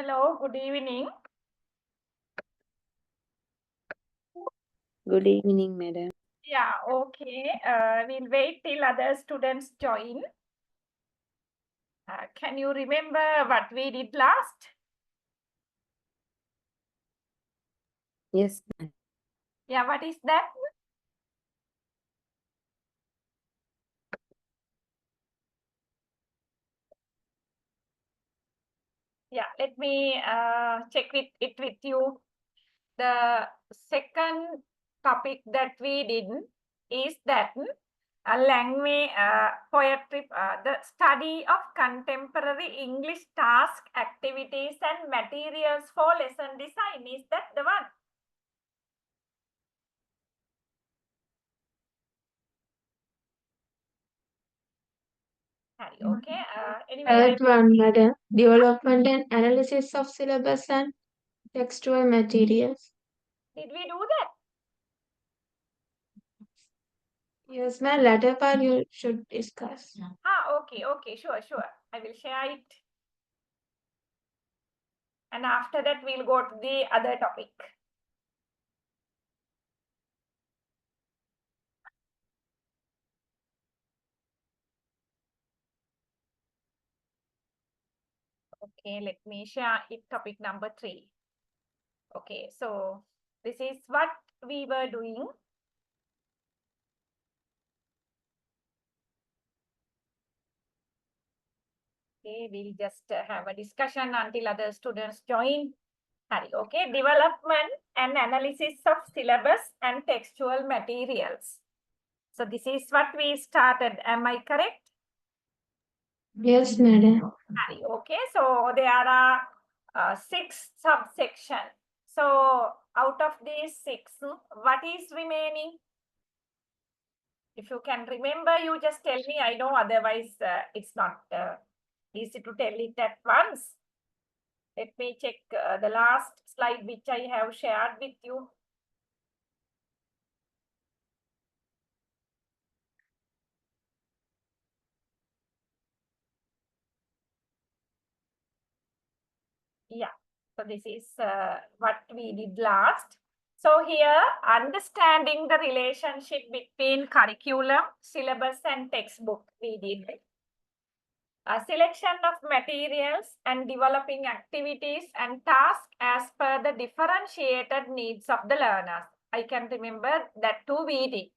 Hello, good evening. Good evening, madam. Yeah, okay. We'll wait till other students join. Can you remember what we did last? Yes, ma'am. Yeah, what is that? Yeah, let me check it with you. The second topic that we did is that language, poetry, the study of contemporary English task activities and materials for lesson design. Is that the one? Okay. Anyway, Third one, madam. Development and analysis of syllabus and textual materials. did we do that? Yes, ma'am. Latter part you should discuss. Okay, sure. I will share it. And after that, we'll go to the other topic. Okay, let me share it, topic number 3. Okay, so this is what we were doing. Okay, we'll just have a discussion until other students join. Okay, development and analysis of syllabus and textual materials. So this is what we started. Am I correct? Yes, madam. Okay, so there are 6 subsections. So out of these 6, what is remaining? If you can remember, you just tell me. I know otherwise it's not easy to tell it at once. Let me check the last slide which I have shared with you. Yeah, so this is what we did last. So here, understanding the relationship between curriculum, syllabus and textbook, we did. A selection of materials and developing activities and tasks as per the differentiated needs of the learners. I can remember that too we did.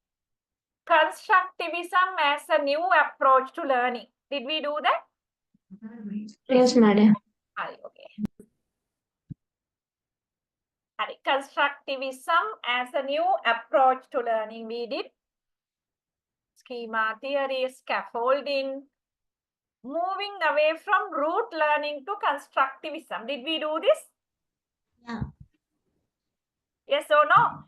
Constructivism as a new approach to learning. Did we do that? Yes, madam. Okay. Constructivism as a new approach to learning, we did. Schema theory, scaffolding, moving away from rote learning to constructivism. Did we do this? Yeah. Yes or no?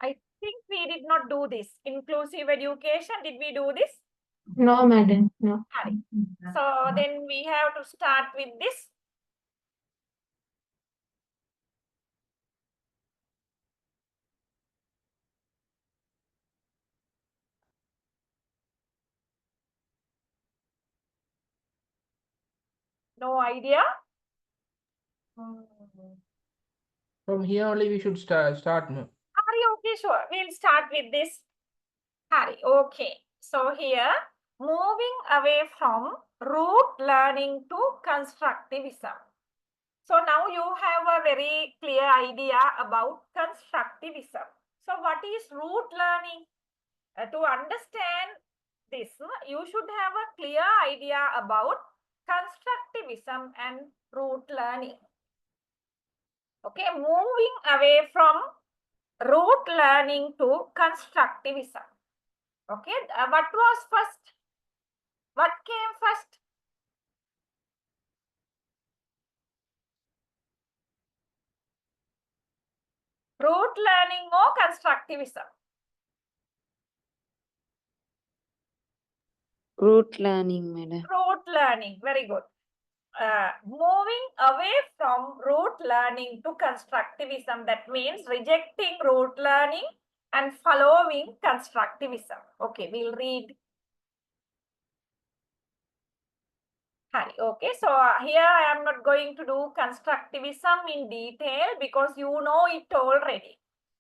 I think we did not do this. Inclusive education, did we do this? No, madam. No. So then we have to start with this. No idea? From here only we should start. No? Okay, sure. We'll start with this. Okay. So here, moving away from rote learning to constructivism. So now you have a very clear idea about constructivism. So what is rote learning? To understand this, you should have a clear idea about constructivism and rote learning. Okay, moving away from rote learning to constructivism. Okay, what was first? What came first? Rote learning or constructivism? Rote learning, madam. Rote learning, very good. moving away from rote learning to constructivism. That means rejecting rote learning and following constructivism. Okay, we'll read. Hari. Okay, so here I am not going to do constructivism in detail because you know it already.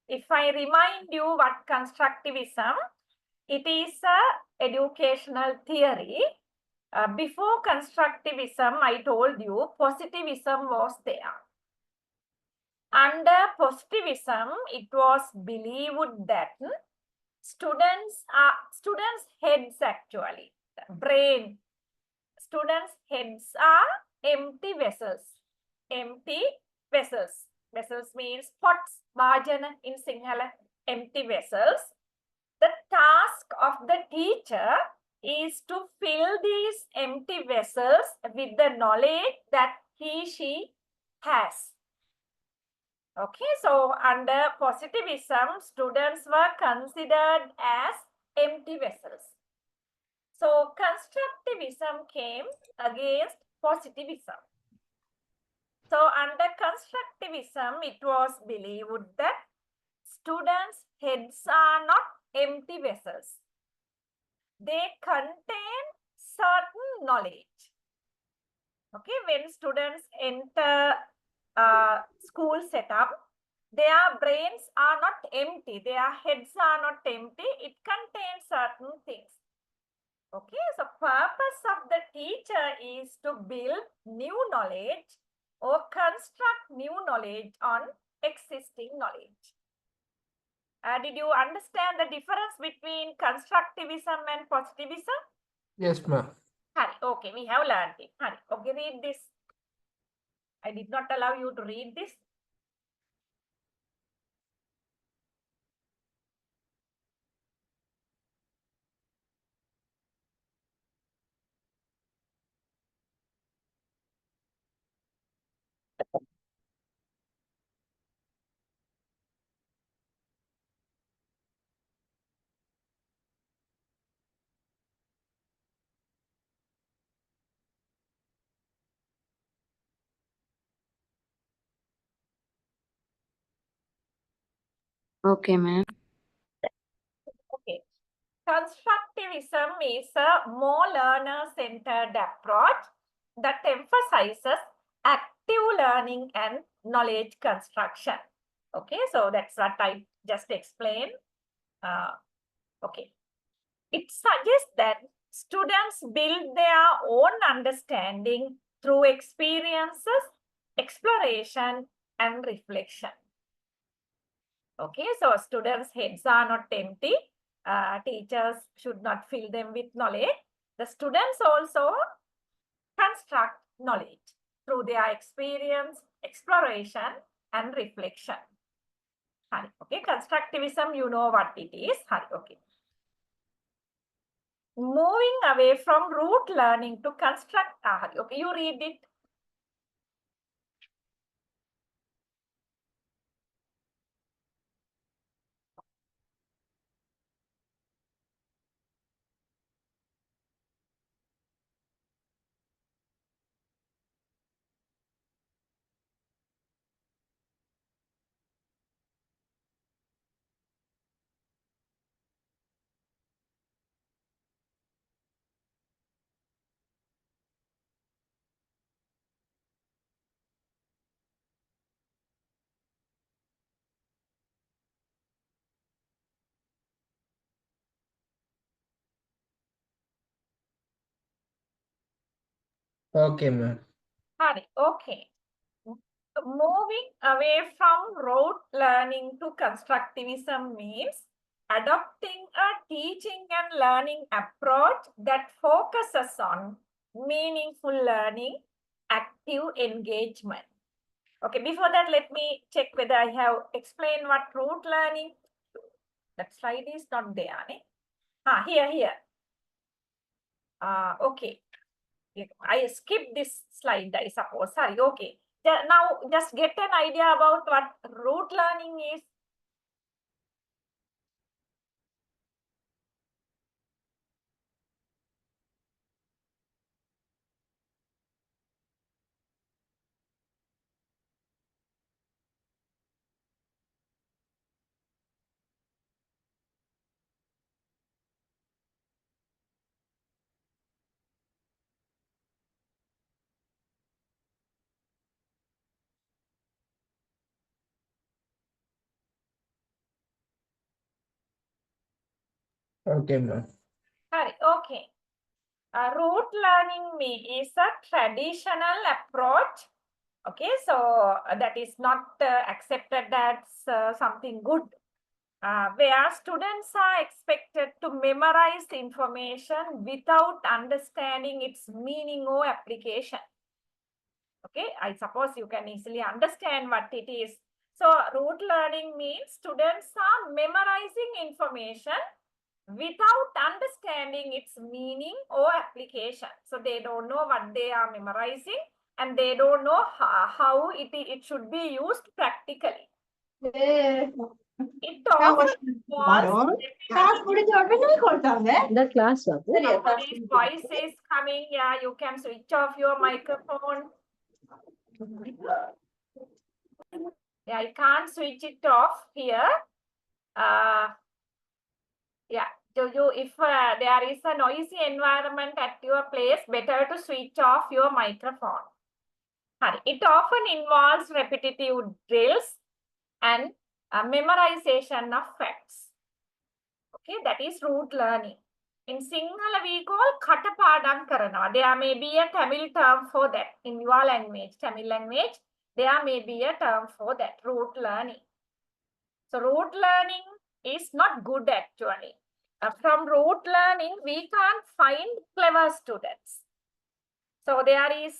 If I remind you what constructivism, it is a educational theory. Before constructivism, I told you positivism was there. Under positivism, it was believed that students' heads actually, brain, students' heads are empty vessels. Empty vessels. Vessels means pots, bhajana in Sinhala, empty vessels. The task of the teacher is to fill these empty vessels with the knowledge that she has. Okay, so under positivism, students were considered as empty vessels. So constructivism came against positivism. So under constructivism, it was believed that students' heads are not empty vessels. They contain certain knowledge. Okay, when students enter school setup, their brains are not empty, their heads are not empty, it contains certain things. Okay, so purpose of the teacher is to build new knowledge or construct new knowledge on existing knowledge. Did you understand the difference between constructivism and positivism? Yes, ma'am. Hari, okay, we have learned it. Hari, okay, read this. I did not allow you to read this. Okay, ma'am. Okay. Constructivism is a more learner-centered approach that emphasizes active learning and knowledge construction. Okay, so that's what I just explained. Okay. It suggests that students build their own understanding through experiences, exploration, and reflection. Okay, so students' heads are not empty. Teachers should not fill them with knowledge. The students also construct knowledge through their experience, exploration, and reflection. Hari. Okay, constructivism, you know what it is. Hari. Okay. Moving away from rote learning to construct. Hari. Okay, you read it. Okay, ma'am. Hari. Okay. Moving away from rote learning to constructivism means adopting a teaching and learning approach that focuses on meaningful learning, active engagement. Okay, before that, let me check whether I have explained what rote learning. That slide is not there. Here. Okay. I skipped this slide, I suppose. Sorry, okay. Now, just get an idea about what rote learning is. Okay, ma'am. Okay. Rote learning is a traditional approach. Okay, so that is not accepted as something good. Where students are expected to memorize information without understanding its meaning or application. Okay, I suppose you can easily understand what it is. So rote learning means students are memorizing information without understanding its meaning or application. So they don't know what they are memorizing and they don't know how it should be used practically. It often involves The class somebody's voice is coming. Yeah, you can switch off your microphone. Yeah, I can't switch it off here. Yeah, if there is a noisy environment at your place, better to switch off your microphone. It often involves repetitive drills and memorization of facts. Okay, that is rote learning. In Sinhala, we call katapadam karana. There may be a Tamil term for that. In your language, Tamil language, there may be a term for that, rote learning. So rote learning is not good actually. From rote learning, we can't find clever students. So there is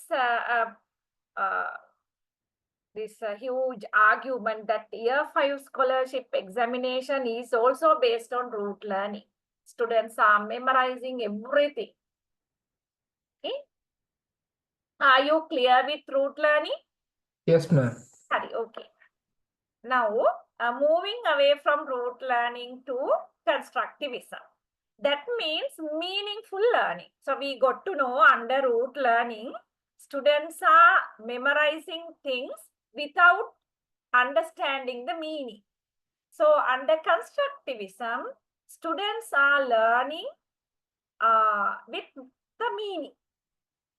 this huge argument that year 5 scholarship examination is also based on rote learning. Students are memorizing everything. Okay. Are you clear with rote learning? Yes, ma'am. Okay. Now, moving away from rote learning to constructivism. That means meaningful learning. So we got to know under rote learning, students are memorizing things without understanding the meaning. So under constructivism, students are learning with the meaning,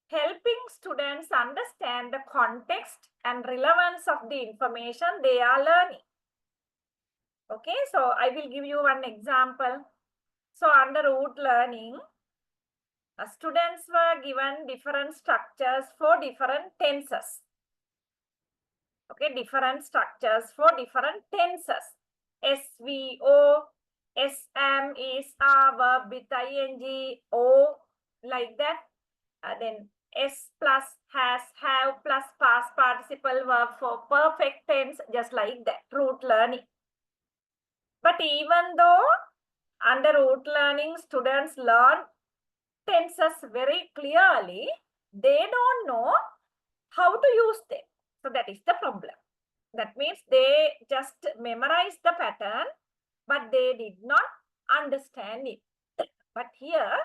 helping students understand the context and relevance of the information they are learning. Okay, so I will give you one example. So under rote learning, students were given different structures for different tenses. Okay, different structures for different tenses. SVO, SM is a verb with ing, O like that. Then S plus has, have plus past participle verb for perfect tense, just like that, rote learning. But even though under rote learning, students learn tenses very clearly, they don't know how to use them. So that is the problem. That means they just memorize the pattern, but they did not understand it. But here,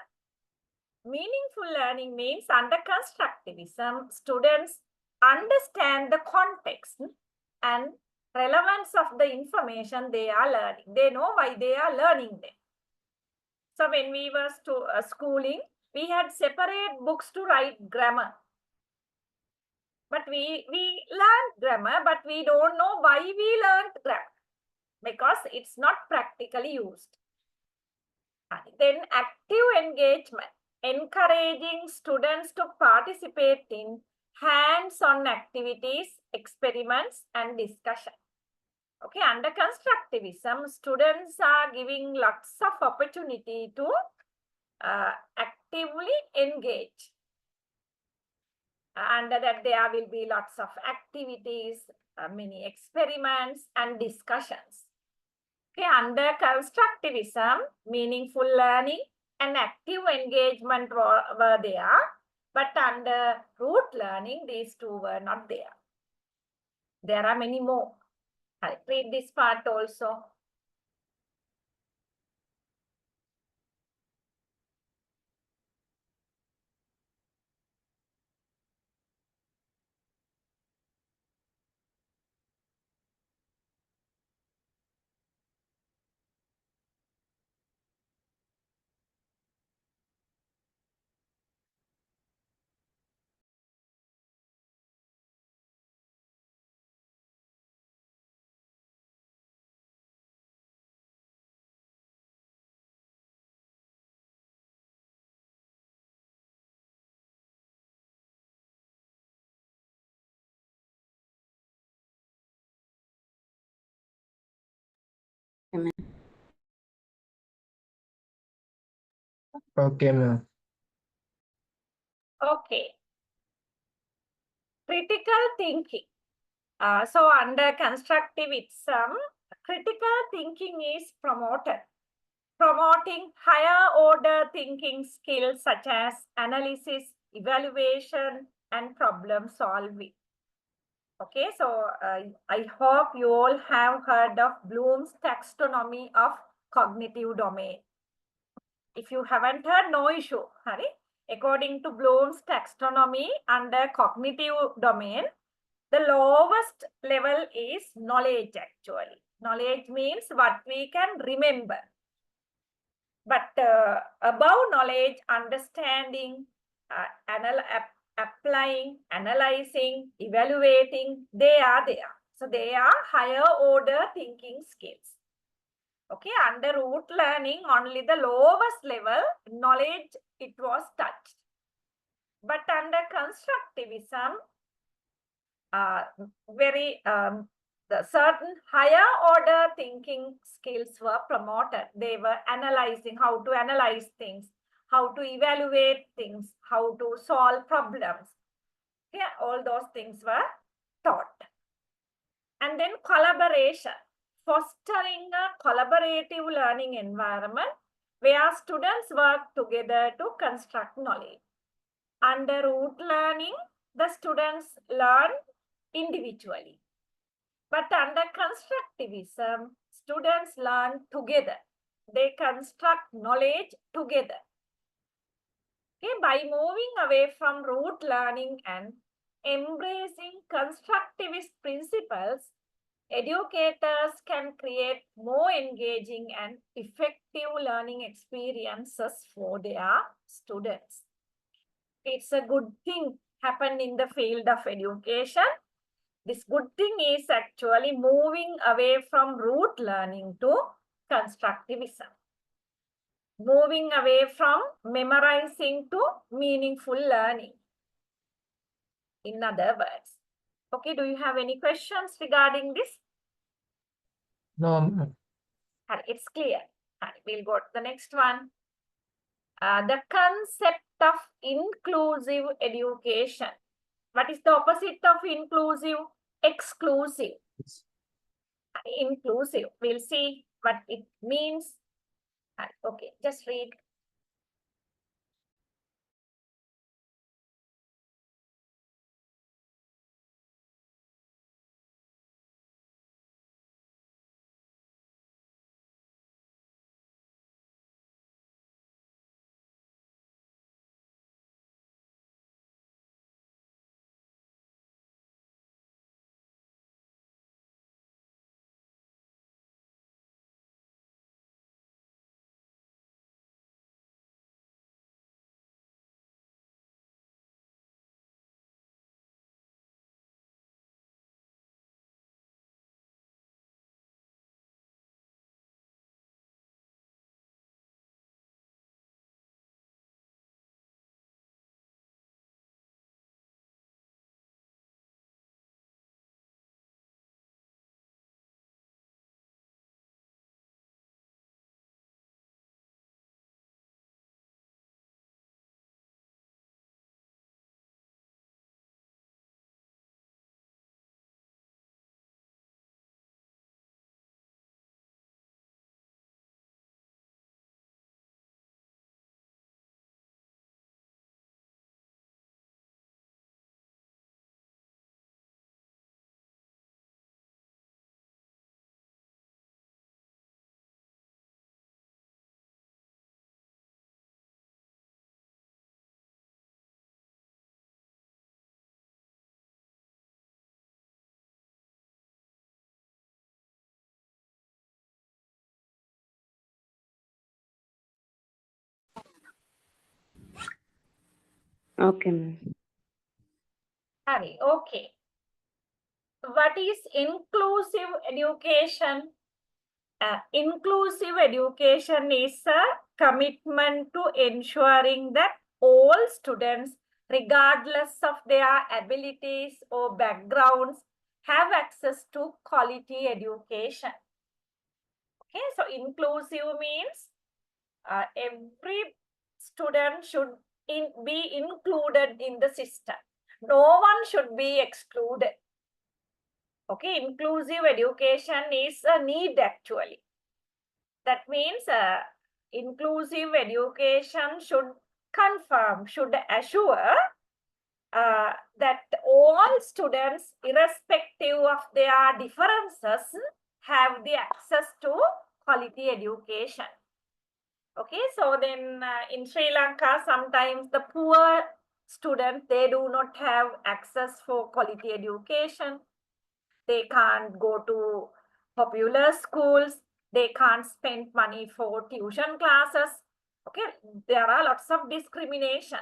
meaningful learning means under constructivism, students understand the context and relevance of the information they are learning. They know why they are learning them. So when we were schooling, we had separate books to write grammar. But we learned grammar, but we don't know why we learned grammar, because it's not practically used. Then active engagement, encouraging students to participate in hands-on activities, experiments, and discussion. Okay, under constructivism, students are giving lots of opportunity to actively engage. Under that, there will be lots of activities, many experiments and discussions. Okay, under constructivism, meaningful learning and active engagement were there, but under rote learning, these two were not there. There are many more. I'll read this part also. Okay, ma'am. Okay, ma'am. Okay. Critical thinking. So under constructivism, critical thinking is promoted, promoting higher order thinking skills such as analysis, evaluation, and problem solving. Okay, so I hope you all have heard of Bloom's taxonomy of cognitive domain. If you haven't heard, no issue. Hari. According to Bloom's taxonomy under cognitive domain, the lowest level is knowledge actually. Knowledge means what we can remember. But above knowledge, understanding, applying, analyzing, evaluating, they are there. So they are higher order thinking skills. Okay, under root learning, only the lowest level knowledge it was touched. But under constructivism, the certain higher order thinking skills were promoted. They were analyzing how to analyze things, how to evaluate things, how to solve problems. Yeah, all those things were taught. And then collaboration, fostering a collaborative learning environment where students work together to construct knowledge. Under root learning, the students learn individually. But under constructivism, students learn together. They construct knowledge together. Okay, by moving away from rote learning and embracing constructivist principles, educators can create more engaging and effective learning experiences for their students. It's a good thing happened in the field of education. This good thing is actually moving away from rote learning to constructivism. Moving away from memorizing to meaningful learning. In other words. Okay, do you have any questions regarding this? No, ma'am. It's clear. We'll go to the next one. The concept of inclusive education. What is the opposite of inclusive? Exclusive. Inclusive. We'll see what it means. Okay, just read. Okay, ma'am. Hari, okay. What is inclusive education? Inclusive education is a commitment to ensuring that all students, regardless of their abilities or backgrounds, have access to quality education. Okay, so inclusive means every student should be included in the system. No one should be excluded. Okay, inclusive education is a need actually. That means inclusive education should confirm, should assure that all students, irrespective of their differences, have the access to quality education. Okay, so then in Sri Lanka, sometimes the poor students, they do not have access for quality education. They can't go to popular schools. They can't spend money for tuition classes. Okay, there are lots of discrimination.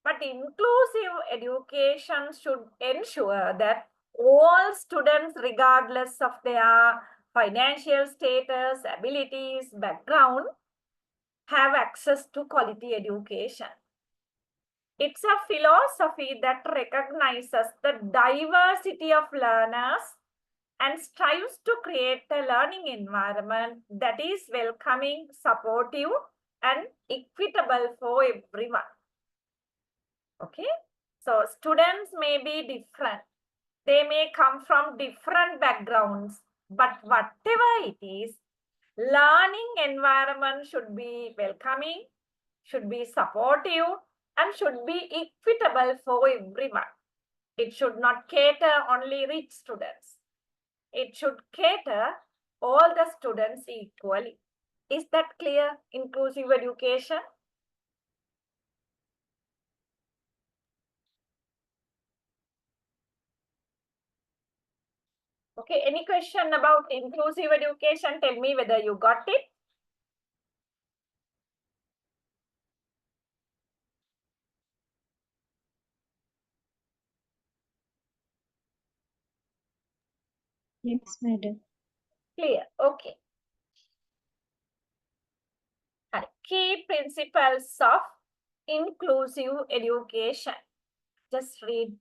But inclusive education should ensure that all students, regardless of their financial status, abilities, background, have access to quality education. It's a philosophy that recognizes the diversity of learners and strives to create a learning environment that is welcoming, supportive, and equitable for everyone. Okay, so students may be different. They may come from different backgrounds, but whatever it is, learning environment should be welcoming, should be supportive, and should be equitable for everyone. It should not cater only rich students. It should cater all the students equally. Is that clear? Inclusive education. Okay, any question about inclusive education? Tell me whether you got it. Yes, madam. Clear. Okay. And key principles of inclusive education. Just read.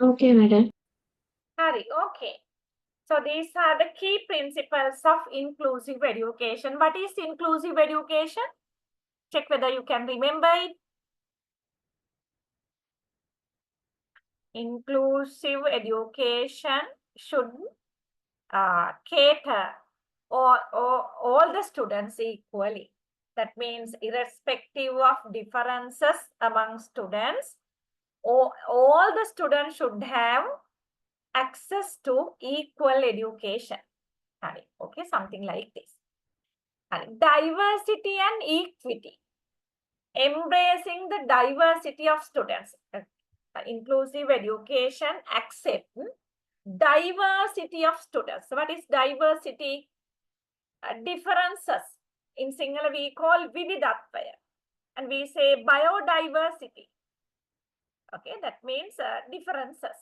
Okay, madam. Harry, okay. So these are the key principles of inclusive education. What is inclusive education? Check whether you can remember it. Inclusive education should cater all the students equally. That means irrespective of differences among students, all the students should have access to equal education. Okay, something like this. Diversity and equity. Embracing the diversity of students. Inclusive education accept diversity of students. What is diversity? Differences. In Sinhala we call vividatvaya. And we say biodiversity. Okay, that means differences.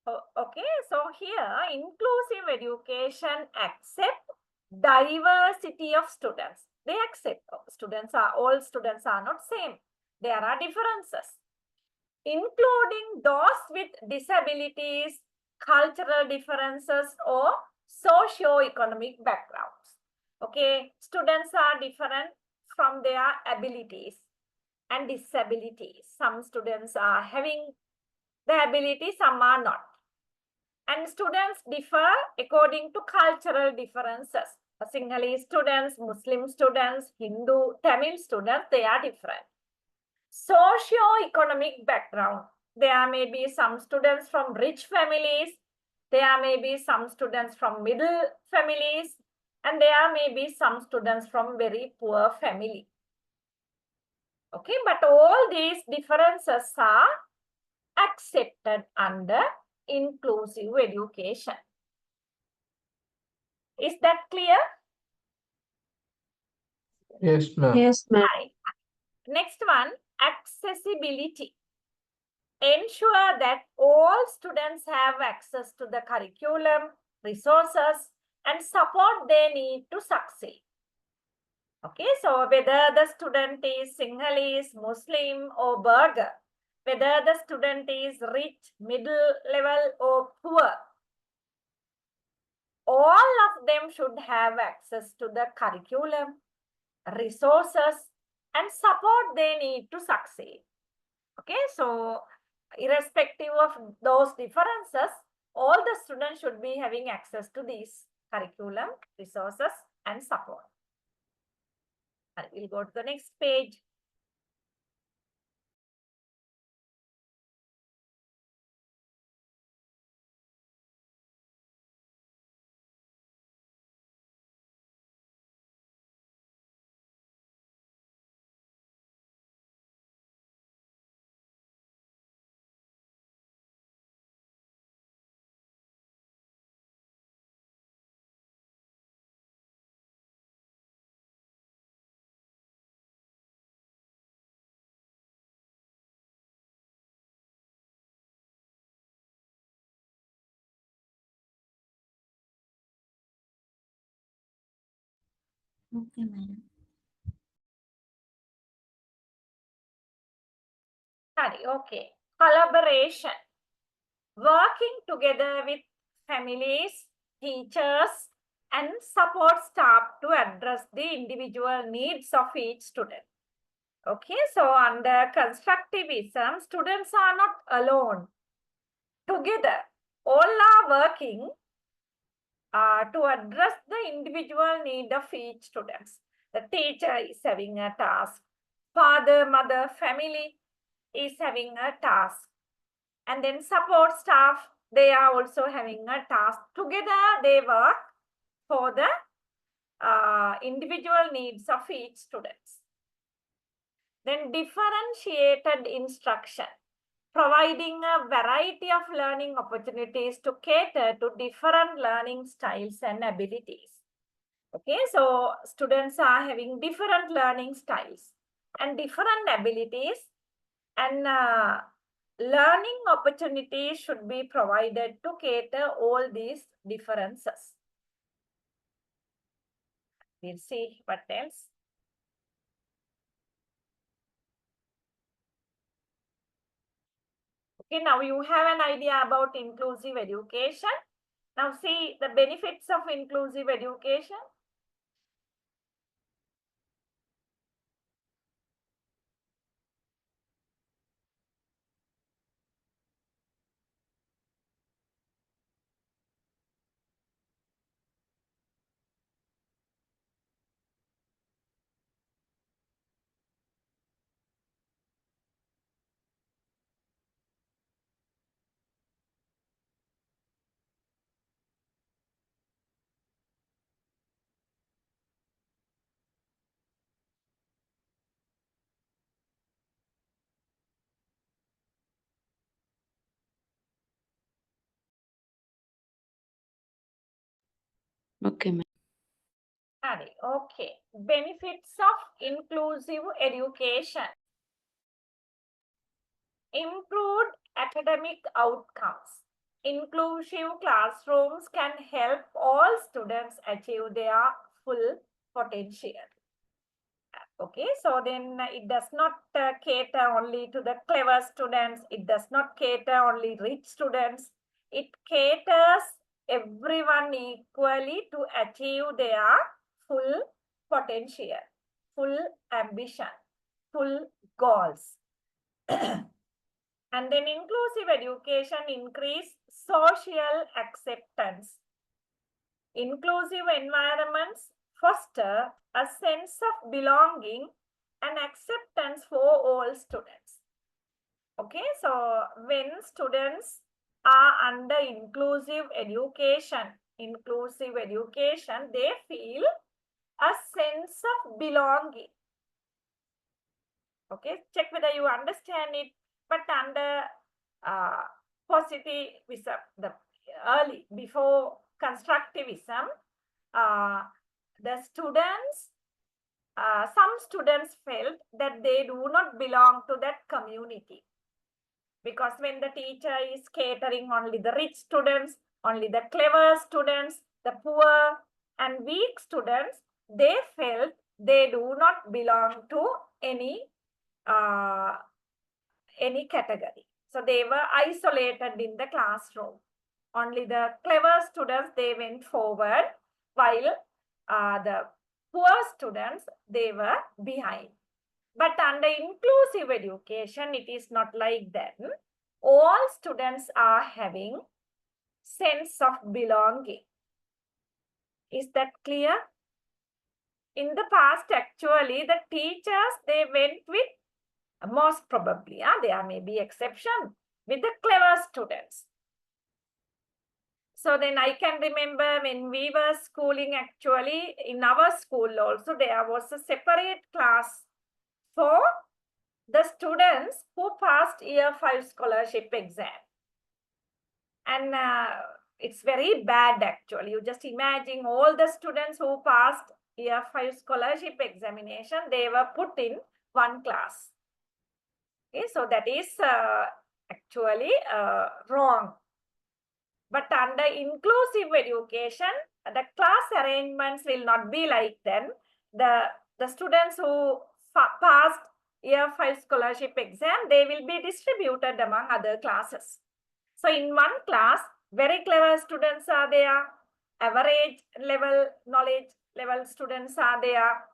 Okay, so here inclusive education accept diversity of students. They accept all students are not same. There are differences, including those with disabilities, cultural differences, or socio-economic backgrounds. Okay, students are different from their abilities and disabilities. Some students are having the ability, some are not. And students differ according to cultural differences. Sinhalese students, Muslim students, Hindu, Tamil students, they are different. Socio-economic background. There may be some students from rich families. There may be some students from middle families. And there may be some students from very poor family. Okay, but all these differences are accepted under inclusive education. Is that clear? Yes, ma'am. Yes, ma'am. Right. Next one, accessibility. Ensure that all students have access to the curriculum, resources, and support they need to succeed. Okay, so whether the student is Sinhalese, Muslim, or Burgher, whether the student is rich, middle level, or poor, all of them should have access to the curriculum, resources, and support they need to succeed. Okay, so irrespective of those differences, all the students should be having access to these curriculum, resources, and support. And we'll go to the next page. Okay, madam. Okay, collaboration. Working together with families, teachers, and support staff to address the individual needs of each student. Okay, so under constructivism, students are not alone. Together, all are working to address the individual need of each student. The teacher is having a task. Father, mother, family is having a task. And then support staff, they are also having a task. Together, they work for the individual needs of each student. Then differentiated instruction, providing a variety of learning opportunities to cater to different learning styles and abilities. Okay, so students are having different learning styles and different abilities, and learning opportunities should be provided to cater all these differences. We'll see what else. Okay, now you have an idea about inclusive education. Now see the benefits of inclusive education. Okay, madam. Okay, benefits of inclusive education. Improved academic outcomes. Inclusive classrooms can help all students achieve their full potential. Okay, so then it does not cater only to the clever students. It does not cater only rich students. It caters everyone equally to achieve their full potential, full ambition, full goals. And then inclusive education increase social acceptance. Inclusive environments foster a sense of belonging and acceptance for all students. Okay, so when students are under inclusive education, they feel a sense of belonging. Okay, check whether you understand it. But under positivism, the early before constructivism, the students, some students felt that they do not belong to that community, because when the teacher is catering only the rich students, only the clever students, the poor and weak students, they felt they do not belong to any category. So they were isolated in the classroom. Only the clever students, they went forward, while the poor students, they were behind. But under inclusive education, it is not like that. All students are having sense of belonging. Is that clear? In the past, actually, the teachers, they went with, most probably, there may be exception, with the clever students. So then I can remember when we were schooling, actually, in our school also, there was a separate class for the students who passed year 5 scholarship exam. And it's very bad, actually. You just imagine all the students who passed year 5 scholarship examination, they were put in one class. Okay, so that is actually wrong. But under inclusive education, the class arrangements will not be like that. The students who passed year 5 scholarship exam, they will be distributed among other classes. So in one class, very clever students are there, average level knowledge level students are there,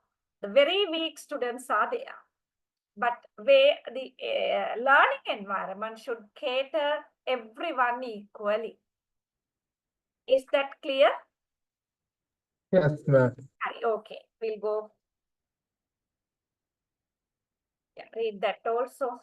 the very weak students are there. But where the learning environment should cater everyone equally. Is that clear? Yes, ma'am. Okay, we'll go. Yeah, read that also.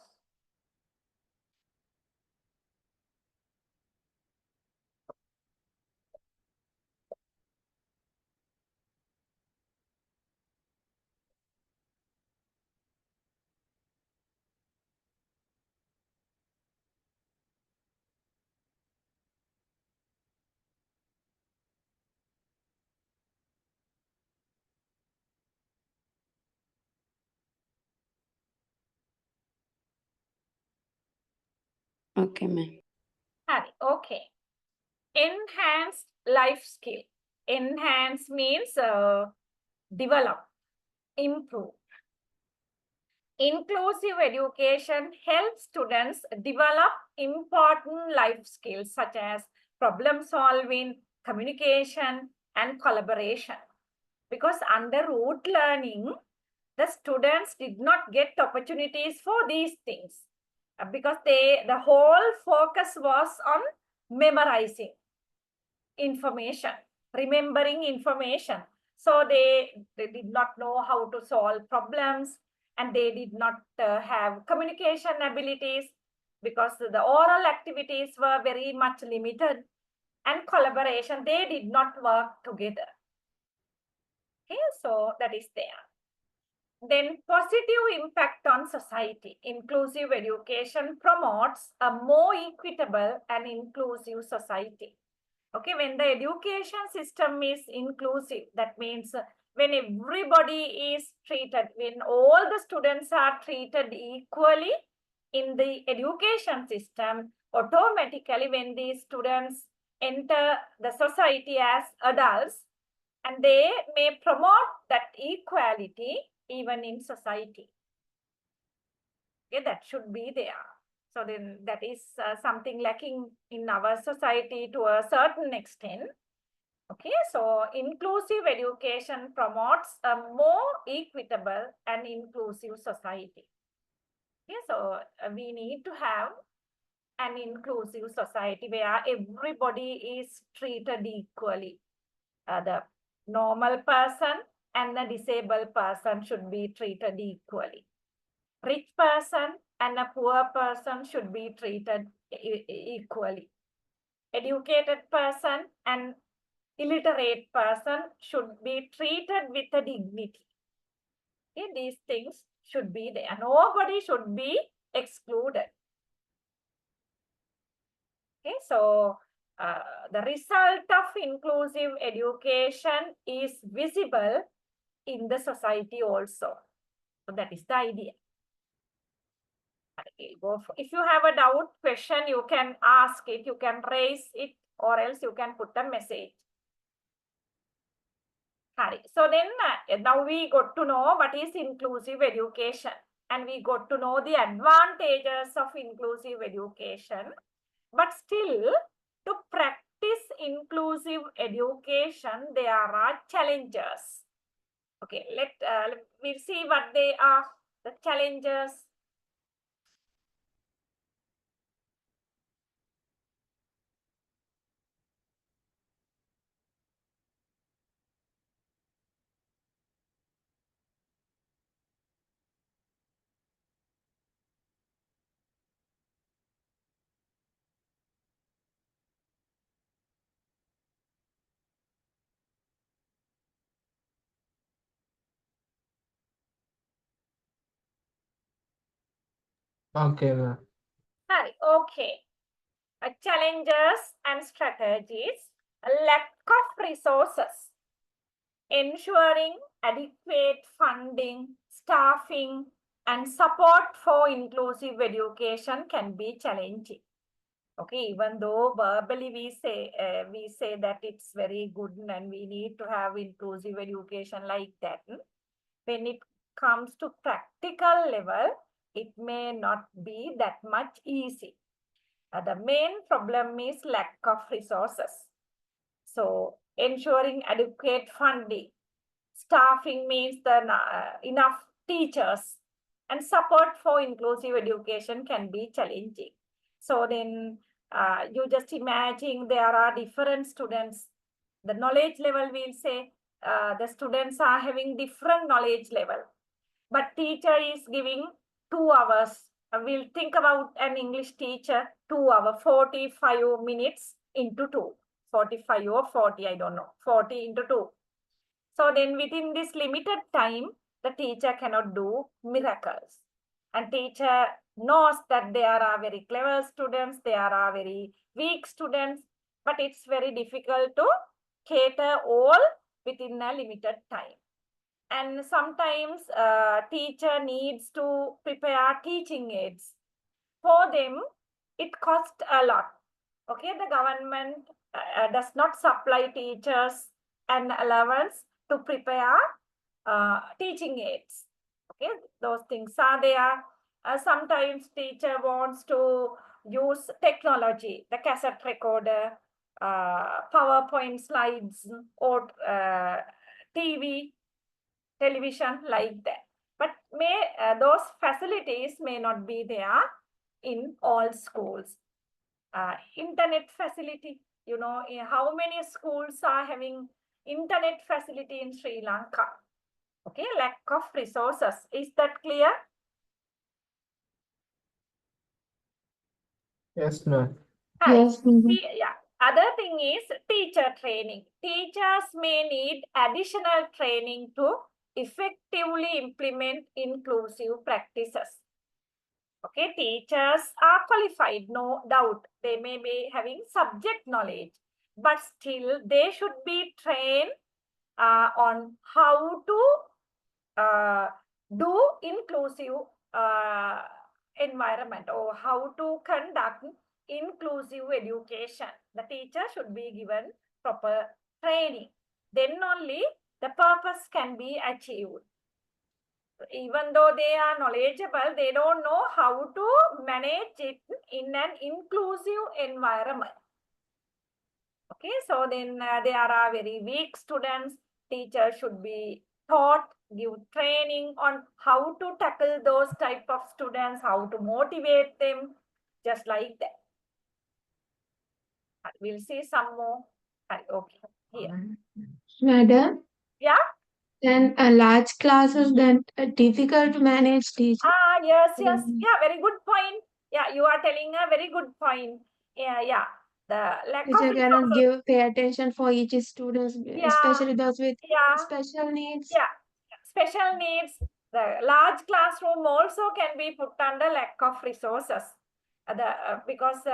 Okay, ma'am. Okay. Enhanced life skill. Enhance means develop, improve. Inclusive education helps students develop important life skills such as problem solving, communication, and collaboration. Because under rote learning, the students did not get opportunities for these things, because the whole focus was on memorizing information, remembering information. So they did not know how to solve problems, and they did not have communication abilities, because the oral activities were very much limited, and collaboration, they did not work together. Okay, so that is there. Then positive impact on society. Inclusive education promotes a more equitable and inclusive society. Okay, when the education system is inclusive, that means when everybody is treated, when all the students are treated equally in the education system, automatically when these students enter the society as adults, and they may promote that equality even in society. Okay, that should be there. So then that is something lacking in our society to a certain extent. Okay, so inclusive education promotes a more equitable and inclusive society. Okay, so we need to have an inclusive society where everybody is treated equally. The normal person and the disabled person should be treated equally. Rich person and a poor person should be treated equally. Educated person and illiterate person should be treated with a dignity. Okay, these things should be there. Nobody should be excluded. Okay, so the result of inclusive education is visible in the society also. So that is the idea. If you have a doubt, question, you can ask it, you can raise it, or else you can put a message. So then now we got to know what is inclusive education, and we got to know the advantages of inclusive education. But still, to practice inclusive education, there are challenges. Okay, we'll see what they are, the challenges. Okay, ma'am. Okay. Challenges and strategies. Lack of resources. Ensuring adequate funding, staffing, and support for inclusive education can be challenging. Okay, even though verbally we say that it's very good and we need to have inclusive education like that, when it comes to practical level, it may not be that much easy. The main problem is lack of resources. So ensuring adequate funding, staffing means enough teachers, and support for inclusive education can be challenging. So then you just imagine there are different students. The knowledge level, we'll say the students are having different knowledge level, but teacher is giving 2 hours. We'll think about an English teacher, 2 hours, 45 minutes into 2. 45 or 40, I don't know, 40 into 2. So then within this limited time, the teacher cannot do miracles. And teacher knows that there are very clever students, there are very weak students, but it's very difficult to cater all within a limited time. And sometimes teacher needs to prepare teaching aids. For them, it costs a lot. Okay, the government does not supply teachers an allowance to prepare teaching aids. Okay, those things are there. Sometimes teacher wants to use technology, the cassette recorder, PowerPoint slides, or television like that. But those facilities may not be there in all schools. Internet facility, how many schools are having internet facility in Sri Lanka? Okay, lack of resources. Is that clear? Yes, ma'am. Yes, madam. Yeah. Other thing is teacher training. Teachers may need additional training to effectively implement inclusive practices. Okay, teachers are qualified, no doubt. They may be having subject knowledge, but still they should be trained on how to do inclusive environment, or how to conduct inclusive education. The teacher should be given proper training. Then only the purpose can be achieved. Even though they are knowledgeable, they don't know how to manage it in an inclusive environment. Okay, so then there are very weak students. Teachers should be taught, give training on how to tackle those type of students, how to motivate them, just like that. We'll see some more. Okay. here. Madam, Yeah. then large classes then difficult to manage teach. Yes. Yeah, very good point. Yeah, you are telling a very good point. Yeah. The lack of Teacher cannot resources. give pay attention for each students, Yeah. especially those with Yeah. special needs. Yeah. Special needs. The large classroom also can be put under lack of resources. Because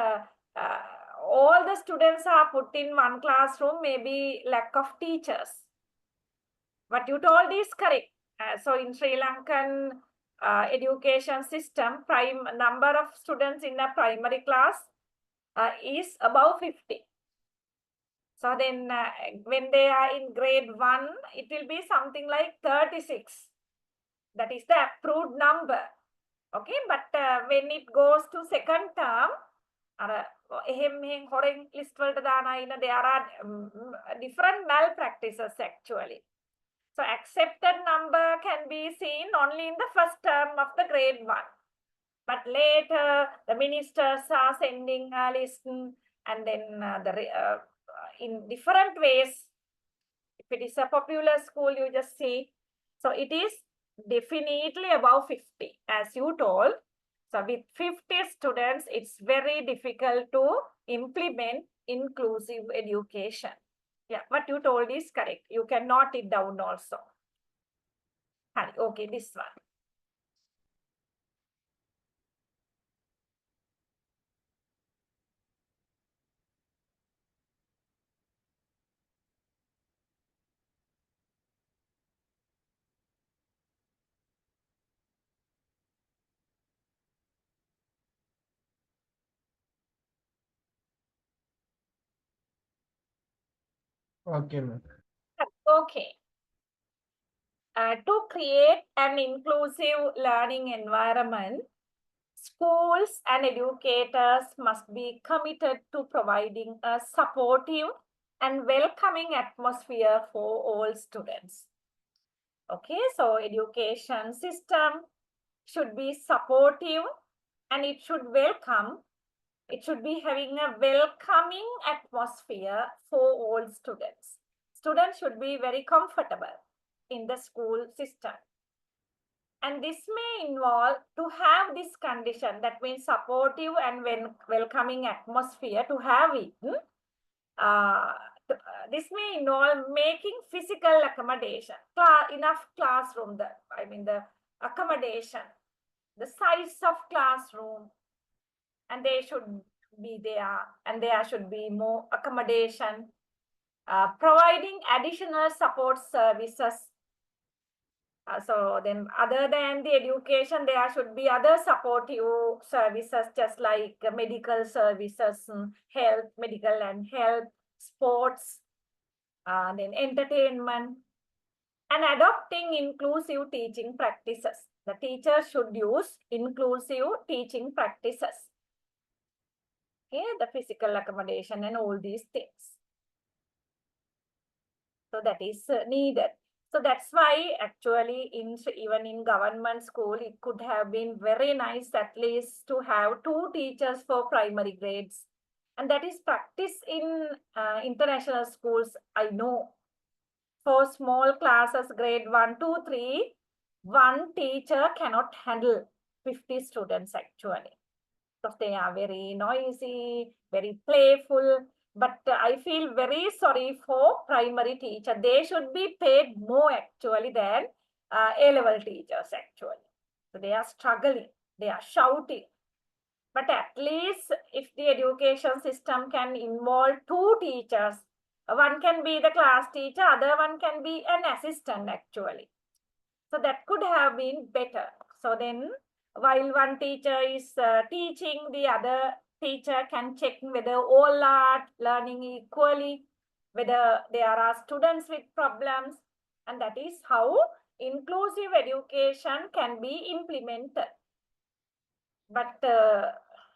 all the students are put in one classroom, maybe lack of teachers. What you told is correct. So in Sri Lankan education system, prime number of students in a primary class is above 50. So then when they are in grade 1, it will be something like 36. That is the approved number. Okay, but when it goes to second term, list there are different malpractices actually. So accepted number can be seen only in the first term of the grade 1. But later the ministers are sending a list and then in different ways. If it is a popular school, you just see. So it is definitely above 50, as you told. So with 50 students, it's very difficult to implement inclusive education. Yeah, what you told is correct. You can note it down also. Okay, this one. Okay, ma'am. Okay. To create an inclusive learning environment, schools and educators must be committed to providing a supportive and welcoming atmosphere for all students. Okay, so education system should be supportive and it should welcome. It should be having a welcoming atmosphere for all students. Students should be very comfortable in the school system. And this may involve to have this condition, that means supportive and welcoming atmosphere to have it. This may involve making physical accommodation, enough classroom, the accommodation, the size of classroom, and they should be there, and there should be more accommodation, providing additional support services. So then other than the education, there should be other supportive services, just like medical services, health, medical and health, sports, then entertainment, and adopting inclusive teaching practices. The teacher should use inclusive teaching practices. Okay, the physical accommodation and all these things. So that is needed. So that's why actually even in government school, it could have been very nice at least to have 2 teachers for primary grades. And that is practice in international schools, I know. For small classes, grade 1, 2, 3, one teacher cannot handle 50 students actually. Because they are very noisy, very playful. But I feel very sorry for primary teacher. They should be paid more actually than A-level teachers actually. So they are struggling, they are shouting. But at least if the education system can involve 2 teachers, one can be the class teacher, other one can be an assistant actually. So that could have been better. So then while one teacher is teaching, the other teacher can check whether all are learning equally, whether there are students with problems, and that is how inclusive education can be implemented. But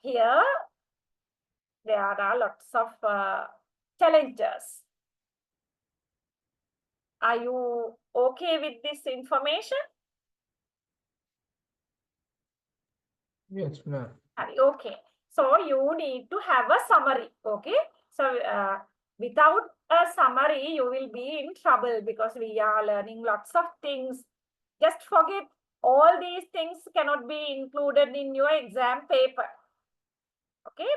here there are lots of challenges. Are you okay with this information? Yes, ma'am. Okay, so you need to have a summary. Okay, so without a summary, you will be in trouble because we are learning lots of things. Just forget all these things cannot be included in your exam paper. Okay,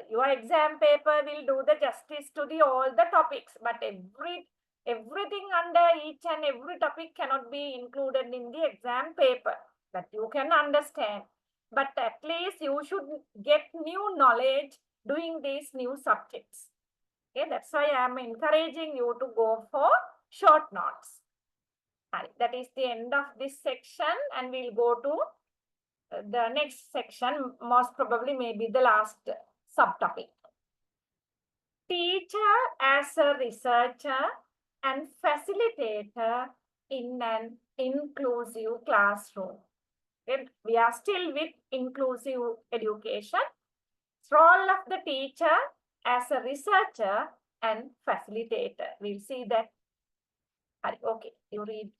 your exam paper will do the justice to the all the topics, but everything under each and every topic cannot be included in the exam paper, that you can understand. But at least you should get new knowledge doing these new subjects. Okay, that's why I am encouraging you to go for short notes. That is the end of this section, and we'll go to the next section, most probably maybe the last subtopic. Teacher as a researcher and facilitator in an inclusive classroom. Okay, we are still with inclusive education. Role of the teacher as a researcher and facilitator. We'll see that. Okay, you read.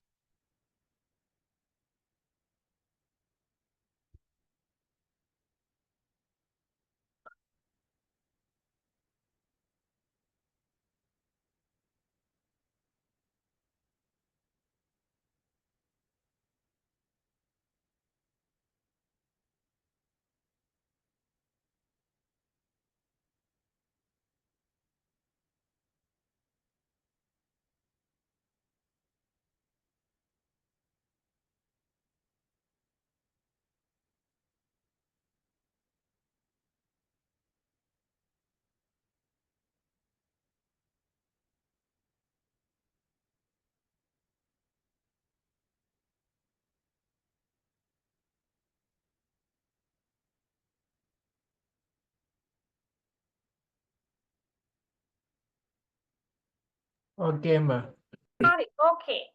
Okay, ma'am. Okay.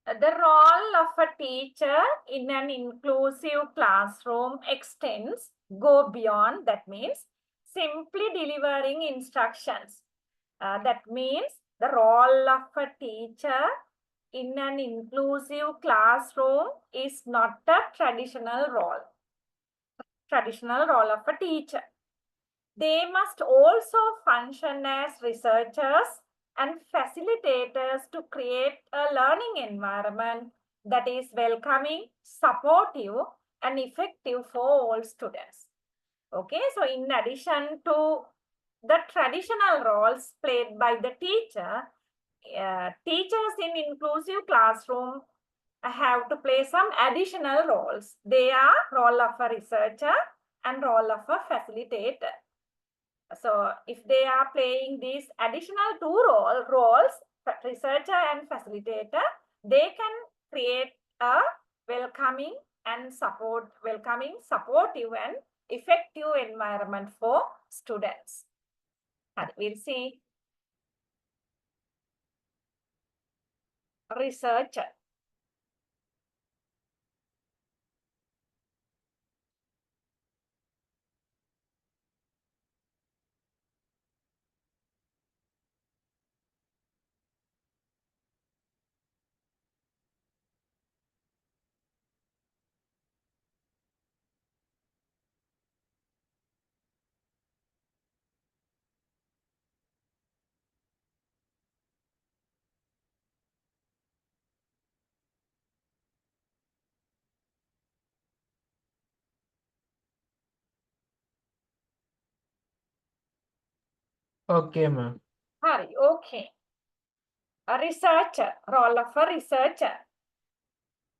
The role of a teacher in an inclusive classroom extends, go beyond, that means simply delivering instructions. That means the role of a teacher in an inclusive classroom is not a traditional role of a teacher. They must also function as researchers and facilitators to create a learning environment that is welcoming, supportive, and effective for all students. Okay, so in addition to the traditional roles played by the teacher, teachers in inclusive classroom have to play some additional roles. They are role of a researcher and role of a facilitator. So if they are playing these additional two roles, researcher and facilitator, they can create a welcoming, supportive and effective environment for students. And we'll see researcher. Okay, ma'am. Okay. A researcher, role of a researcher.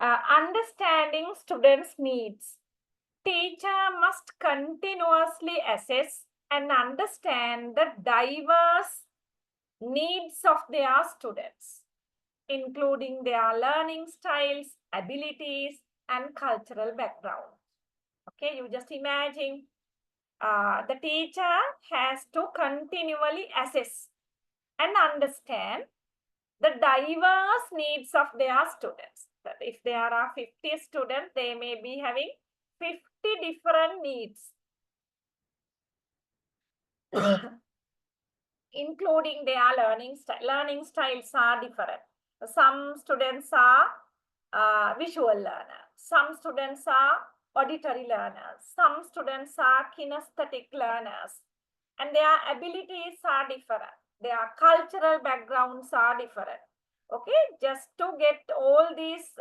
Understanding students' needs. Teacher must continuously assess and understand the diverse needs of their students, including their learning styles, abilities, and cultural background. Okay, you just imagine the teacher has to continually assess and understand the diverse needs of their students. That if there are 50 students, they may be having 50 different needs, including their learning style. Learning styles are different. Some students are visual learners. Some students are auditory learners. Some students are kinesthetic learners. and their abilities are different. Their cultural backgrounds are different. Okay, just to get all these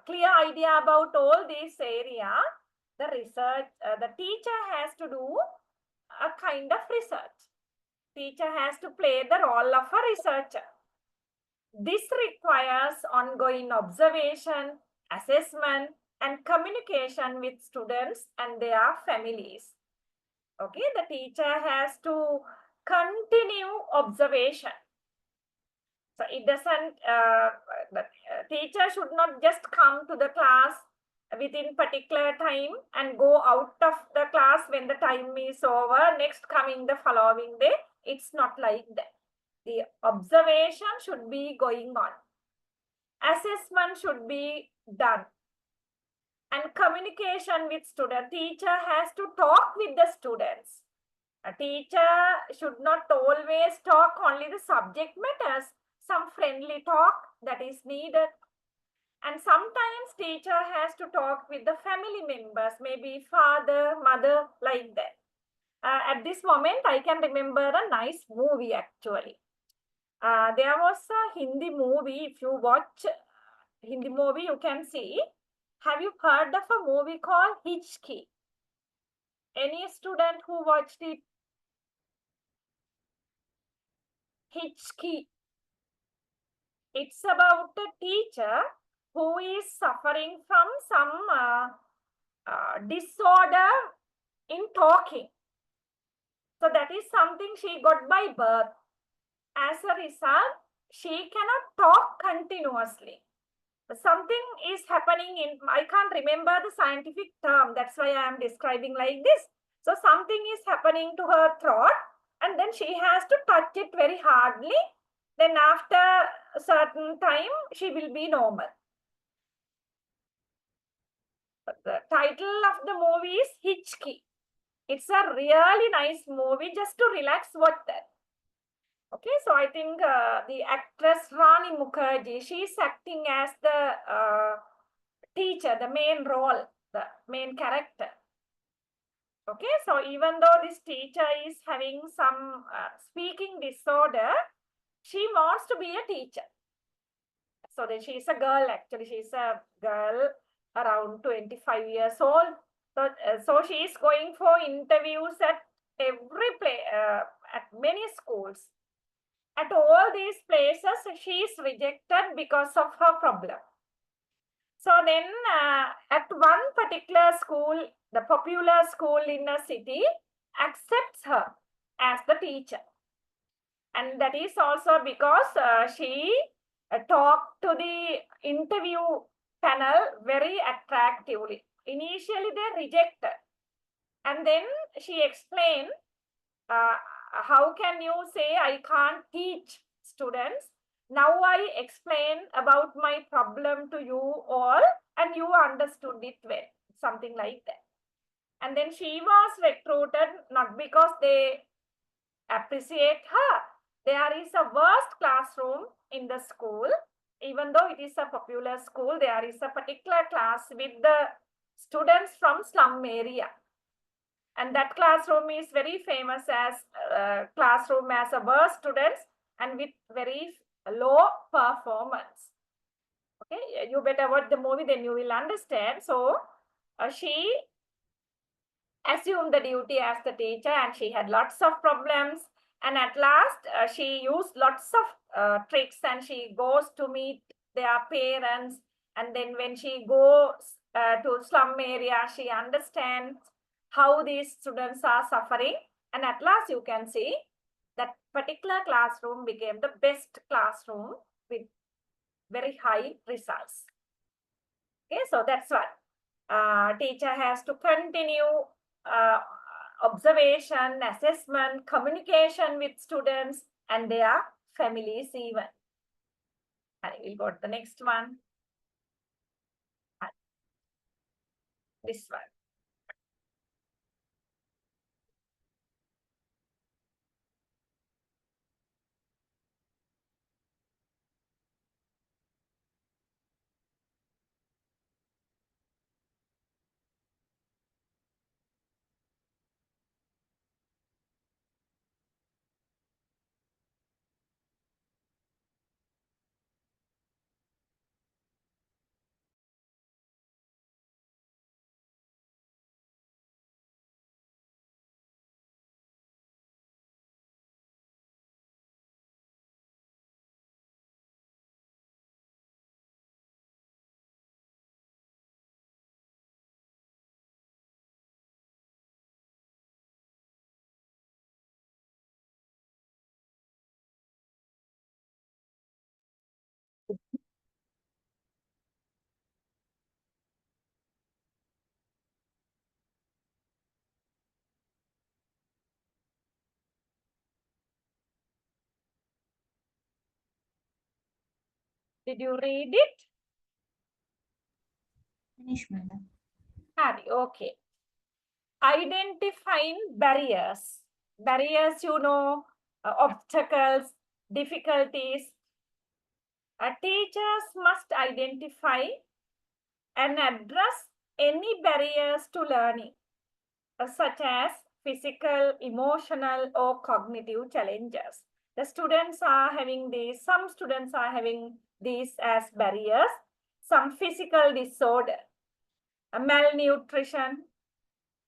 clear idea about all these area, the teacher has to do a kind of research. Teacher has to play the role of a researcher. This requires ongoing observation, assessment, and communication with students and their families. Okay, the teacher has to continue observation. So it doesn't, the teacher should not just come to the class within particular time and go out of the class when the time is over, next coming the following day. It's not like that. The observation should be going on. Assessment should be done. And communication with student. Teacher has to talk with the students. A teacher should not always talk only the subject matters. Some friendly talk that is needed. And sometimes teacher has to talk with the family members, maybe father, mother, like that. At this moment, I can remember a nice movie actually. There was a Hindi movie. If you watch Hindi movie, you can see. Have you heard of a movie called Hitchki? Any student who watched it? Hitchki. It's about a teacher who is suffering from some disorder in talking. So that is something she got by birth. As a result, she cannot talk continuously. Something is happening in, I can't remember the scientific term. That's why I am describing like this. So something is happening to her throat, and then she has to touch it very hardly. Then after a certain time, she will be normal. The title of the movie is Hitchki. It's a really nice movie, just to relax, watch that. Okay, so I think the actress Rani Mukherjee, she's acting as the teacher, the main role, the main character. Okay, so even though this teacher is having some speaking disorder, she wants to be a teacher. So then she is a girl, actually. She is a girl around 25 years old. So she is going for interviews at every place, at many schools. At all these places, she is rejected because of her problem. So then at one particular school, the popular school in a city accepts her as the teacher. And that is also because she talked to the interview panel very attractively. Initially, they rejected. And then she explained, how can you say I can't teach students? Now I explain about my problem to you all and you understood it well. Something like that. And then she was recruited not because they appreciate her. There is a worst classroom in the school. Even though it is a popular school, there is a particular class with the students from slum area. And that classroom is very famous as classroom as a worst students and with very low performance. Okay, you better watch the movie, then you will understand. So she assumed the duty as the teacher and she had lots of problems. And at last, she used lots of tricks and she goes to meet their parents. And then when she goes to slum area, she understands how these students are suffering. And at last, you can see that particular classroom became the best classroom with very high results. Okay, so that's what teacher has to continue observation, assessment, communication with students and their families even. And we'll go to the next one. This one. Did you read it? Finish, madam. Harry, okay. Identifying barriers. Barriers, you know, obstacles, difficulties. Teachers must identify and address any barriers to learning, such as physical, emotional, or cognitive challenges. The students are having these, some students are having these as barriers, some physical disorder, malnutrition.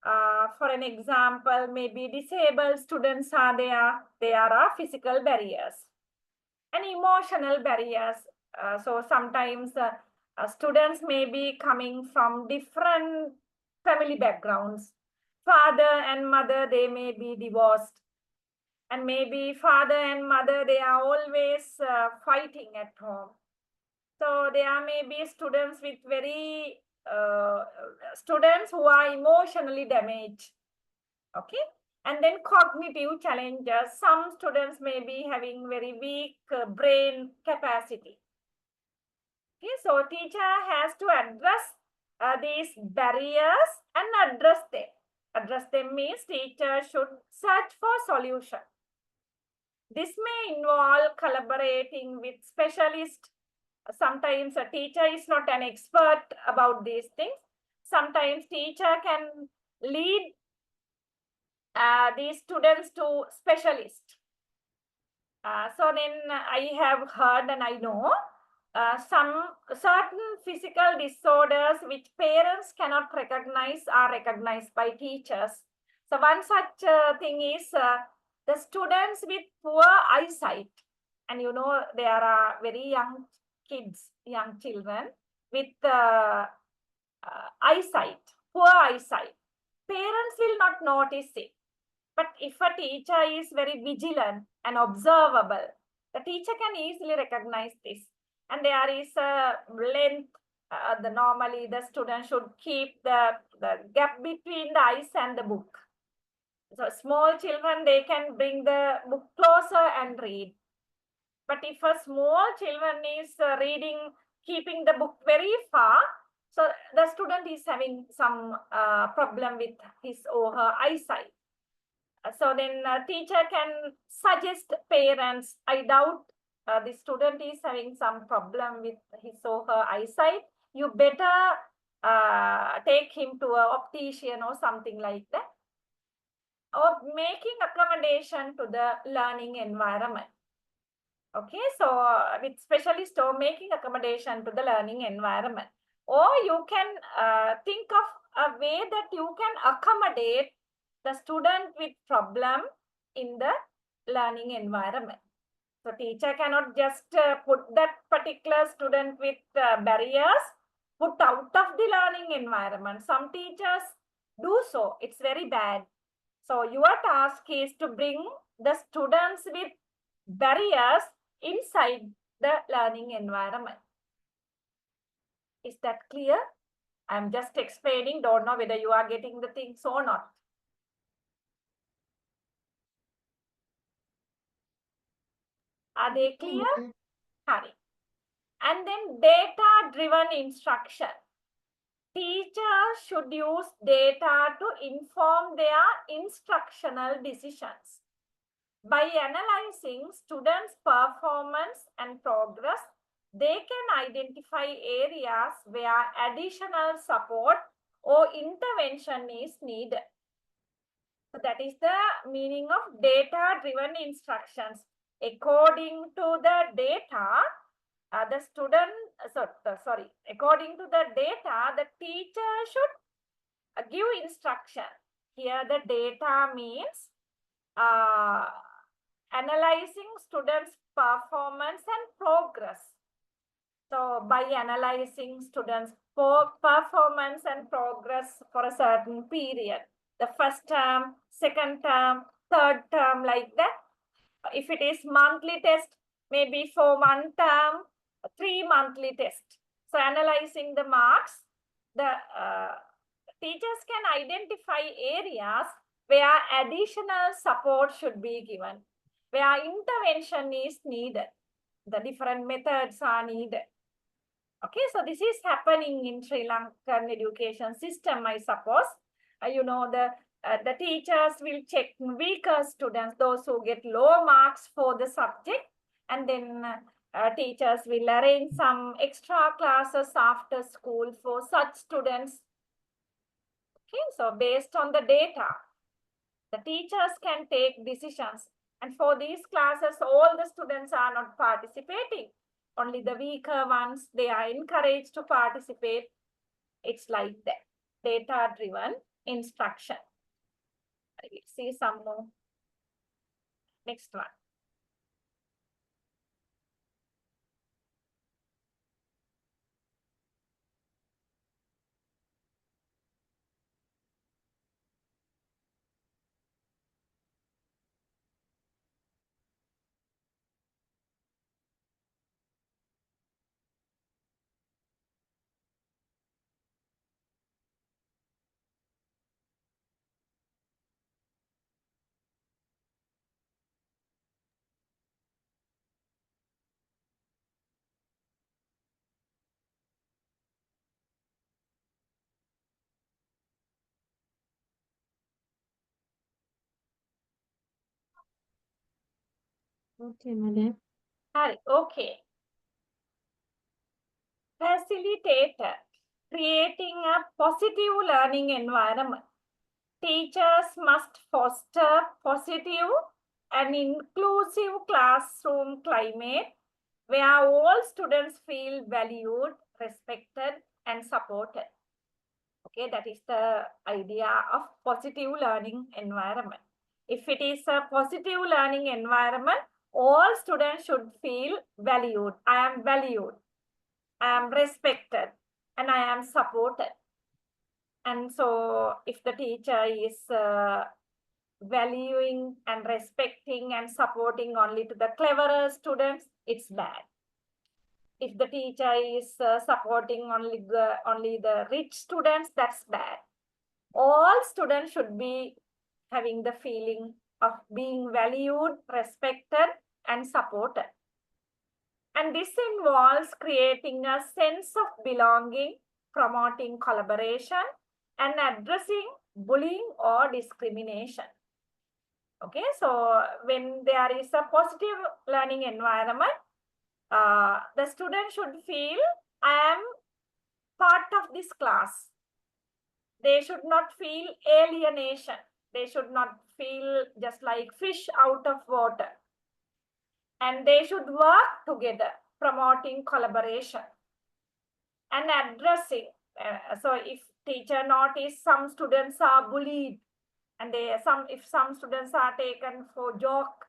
For an example, maybe disabled students are there. There are physical barriers and emotional barriers. So sometimes students may be coming from different family backgrounds. Father and mother, they may be divorced. And maybe father and mother, they are always fighting at home. So there may be students with students who are emotionally damaged. Okay. And then cognitive challenges. Some students may be having very weak brain capacity. Okay, so teacher has to address these barriers and address them. Address them means teacher should search for solution. This may involve collaborating with specialists. Sometimes a teacher is not an expert about these things. Sometimes teacher can lead these students to specialists. So then I have heard and I know some certain physical disorders which parents cannot recognize are recognized by teachers. So one such thing is the students with poor eyesight. And you know, there are very young kids, young children with eyesight, poor eyesight. Parents will not notice it. But if a teacher is very vigilant and observable, the teacher can easily recognize this. And there is a length. Normally, the student should keep the gap between the eyes and the book. So small children, they can bring the book closer and read. But if a small children is reading, keeping the book very far, so the student is having some problem with his or her eyesight. So then teacher can suggest parents, I doubt the student is having some problem with his or her eyesight. You better take him to an optician or something like that. Or making accommodation to the learning environment. Okay, so with specialist or making accommodation to the learning environment. Or you can think of a way that you can accommodate the student with problem in the learning environment. So teacher cannot just put that particular student with barriers, put out of the learning environment. Some teachers do so. It's very bad. So your task is to bring the students with barriers inside the learning environment. Is that clear? I'm just explaining, don't know whether you are getting the things or not. Are they clear? Okay. Harry. And then data-driven instruction. Teachers should use data to inform their instructional decisions. By analyzing students' performance and progress, they can identify areas where additional support or intervention is needed. So that is the meaning of data-driven instructions. According to the data, according to the data, the teacher should give instruction. Here the data means analyzing students' performance and progress. So by analyzing students' performance and progress for a certain period, the first term, second term, third term, like that. If it is monthly test, maybe for one term, 3 monthly tests. So analyzing the marks, the teachers can identify areas where additional support should be given, where intervention is needed. The different methods are needed. Okay, so this is happening in Sri Lankan education system, I suppose. You know, the teachers will check weaker students, those who get low marks for the subject, and then teachers will arrange some extra classes after school for such students. Okay, so based on the data, the teachers can take decisions. And for these classes, all the students are not participating. Only the weaker ones, they are encouraged to participate. It's like that, data-driven instruction. Let's see some more. Next one. Okay, madam. Okay. Facilitator, creating a positive learning environment. Teachers must foster positive and inclusive classroom climate where all students feel valued, respected, and supported. Okay, that is the idea of positive learning environment. If it is a positive learning environment, all students should feel valued. I am valued, I am respected, and I am supported. And so if the teacher is valuing and respecting and supporting only to the cleverer students, it's bad. If the teacher is supporting only the rich students, that's bad. All students should be having the feeling of being valued, respected, and supported. And this involves creating a sense of belonging, promoting collaboration, and addressing bullying or discrimination. Okay, so when there is a positive learning environment, the student should feel, I am part of this class. They should not feel alienation. They should not feel just like fish out of water. And they should work together, promoting collaboration and addressing. So if teacher notice some students are bullied, and if some students are taken for joke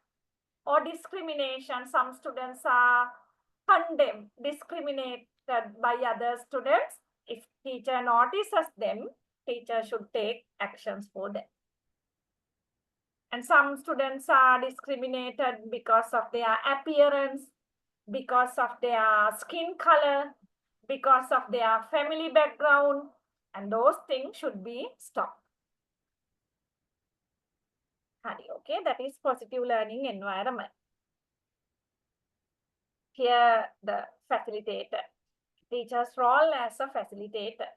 or discrimination, some students are condemned, discriminated by other students. If teacher notices them, teacher should take actions for them. And some students are discriminated because of their appearance, because of their skin color, because of their family background, and those things should be stopped. Okay, that is positive learning environment. Here, the facilitator, teacher's role as a facilitator,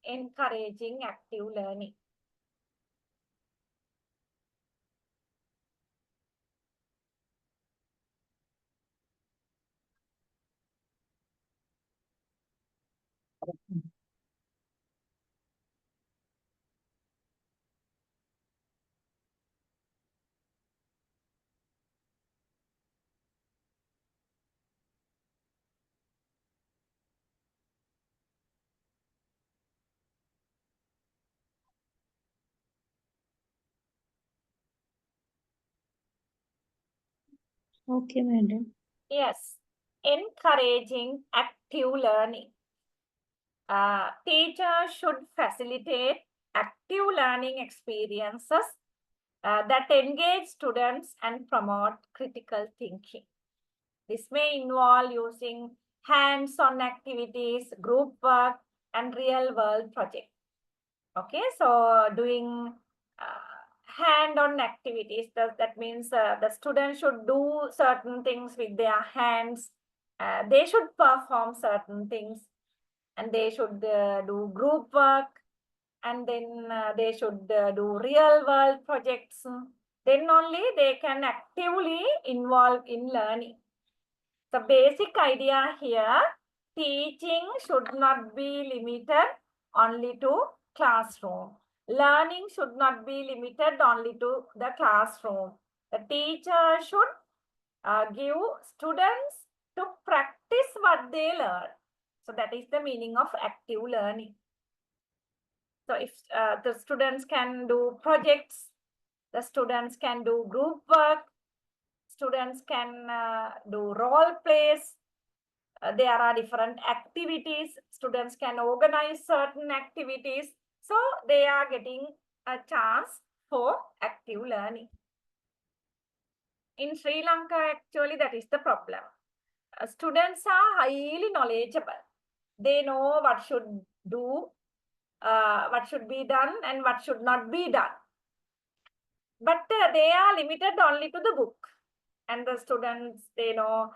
encouraging active learning. Okay, madam. Yes, encouraging active learning. Teachers should facilitate active learning experiences that engage students and promote critical thinking. This may involve using hands-on activities, group work, and real-world projects. Okay, so doing hand-on activities, that means the students should do certain things with their hands. They should perform certain things, and they should do group work, and then they should do real-world projects. Then only they can actively involve in learning. The basic idea here, teaching should not be limited only to classroom. Learning should not be limited only to the classroom. The teacher should give students to practice what they learn. So that is the meaning of active learning. So if the students can do projects, the students can do group work, students can do role plays. There are different activities. Students can organize certain activities. So they are getting a chance for active learning. In Sri Lanka, actually, that is the problem. Students are highly knowledgeable. They know what should do, what should be done, and what should not be done. But they are limited only to the book. And the students, they know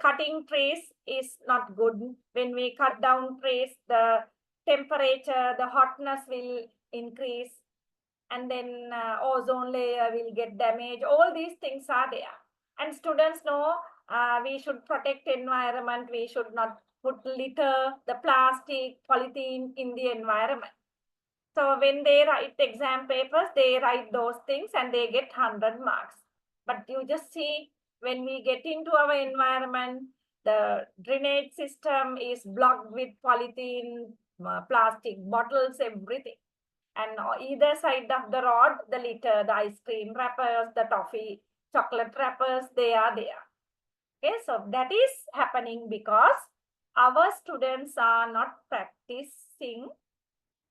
cutting trees is not good. When we cut down trees, the temperature, the hotness will increase, and then ozone layer will get damaged. All these things are there. And students know we should protect environment. We should not put litter, the plastic, polythene in the environment. So when they write exam papers, they write those things and they get 100 marks. But you just see, when we get into our environment, the drainage system is blocked with polythene, plastic bottles, everything. And on either side of the road, the litter, the ice cream wrappers, the toffee, chocolate wrappers, they are there. Okay, so that is happening because our students are not practicing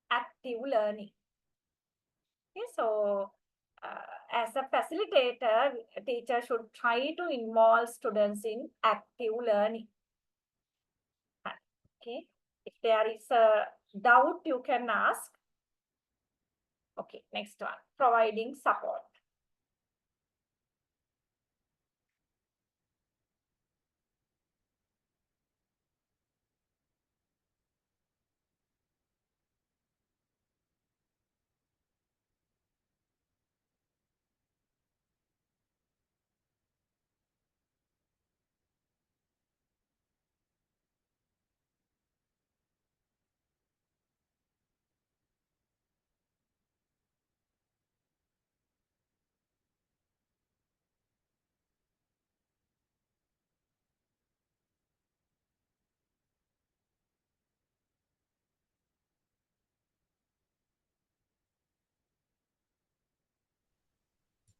active learning. Okay, so as a facilitator, a teacher should try to involve students in active learning. Okay, if there is a doubt, you can ask. Okay, next one, providing support.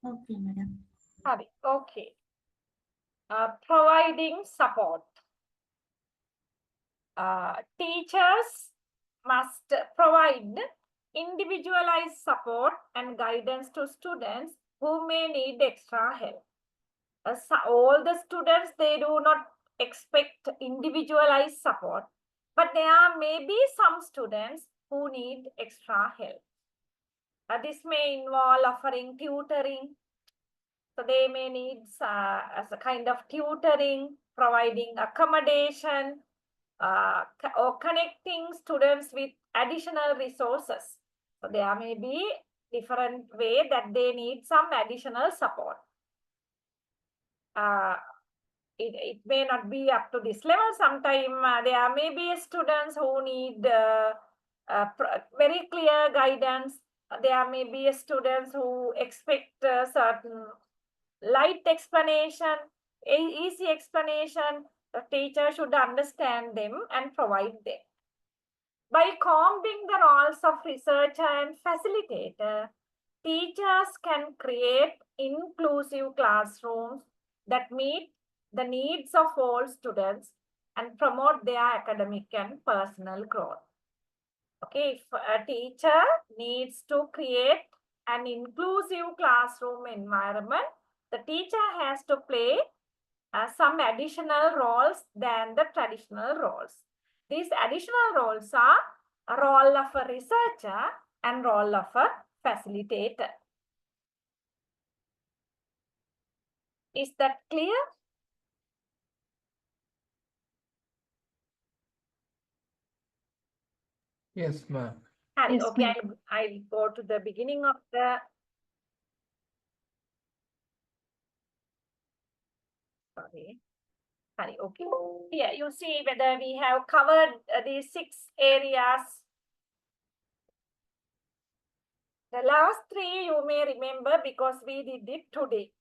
Okay, madam. Okay. Providing support. Teachers must provide individualized support and guidance to students who may need extra help. All the students, they do not expect individualized support, but there may be some students who need extra help. This may involve offering tutoring. So they may need as a kind of tutoring, providing accommodation, or connecting students with additional resources. So there may be different way that they need some additional support. It may not be up to this level. Sometimes there may be students who need very clear guidance. There may be students who expect certain light explanation, easy explanation. The teacher should understand them and provide them. By combining the roles of researcher and facilitator, teachers can create inclusive classrooms that meet the needs of all students and promote their academic and personal growth. Okay, if a teacher needs to create an inclusive classroom environment, the teacher has to play some additional roles than the traditional roles. These additional roles are a role of a researcher and role of a facilitator. Is that clear? Yes, ma'am. Harry, Yes, okay, ma'am. I'll go to the beginning of the. Sorry. Harry, okay. Here you see whether we have covered these 6 areas. The last 3 you may remember because we did it today.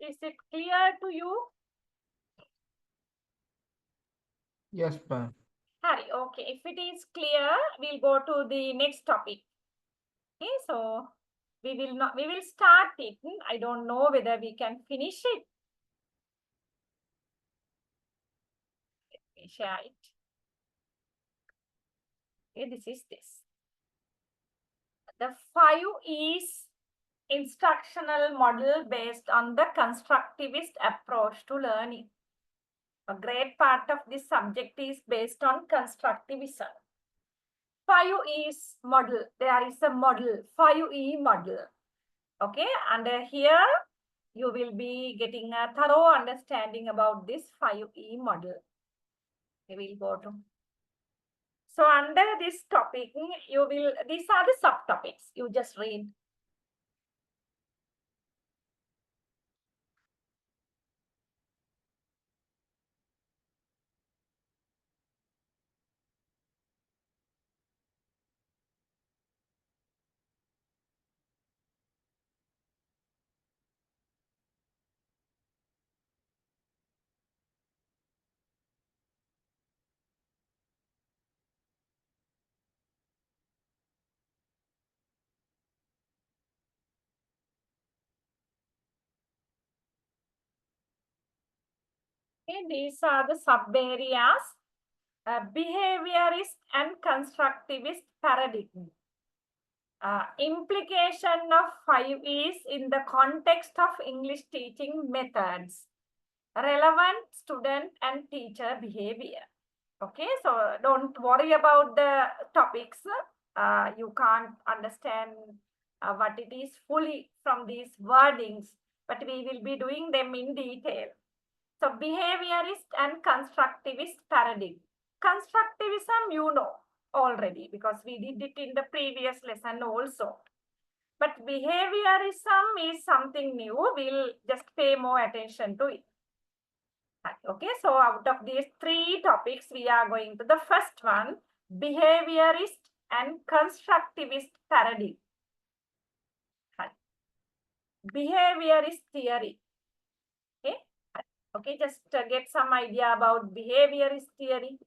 Is it clear to you? Yes, ma'am. Harry, okay. If it is clear, we'll go to the next topic. Okay, so we will start it. I don't know whether we can finish it. Let me share it. Okay, this is this. The 5 is instructional model based on the constructivist approach to learning. A great part of this subject is based on constructivism. 5 is model. There is a model, 5E model. Okay, and here you will be getting a thorough understanding about this 5E model. We will go to. So under this topic, these are the subtopics. You just read. Okay, these are the sub areas. Behaviorist and constructivist paradigm. Implication of 5 is in the context of English teaching methods, relevant student and teacher behavior. Okay, so don't worry about the topics. You can't understand what it is fully from these wordings, but we will be doing them in detail. So behaviorist and constructivist paradigm. Constructivism, you know already because we did it in the previous lesson also. But behaviorism is something new. We'll just pay more attention to it. Okay, so out of these 3 topics, we are going to the first one, behaviorist and constructivist paradigm. Behaviorist theory. Okay, okay, just get some idea about behaviorist theory.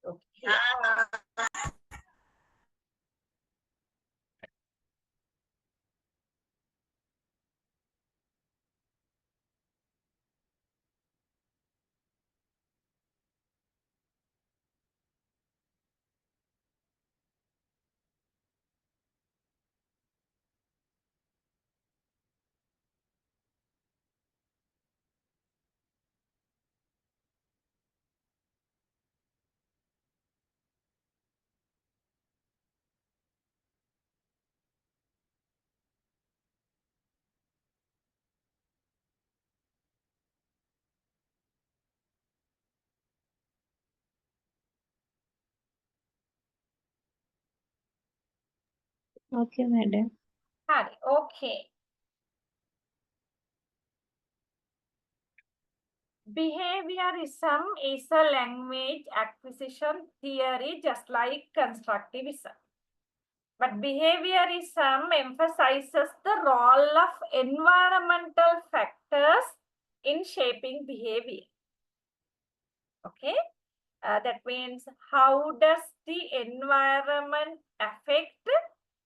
Okay. Okay, madam. Hari, okay. Behaviorism is a language acquisition theory just like constructivism. But behaviorism emphasizes the role of environmental factors in shaping behavior. Okay, that means how does the environment affect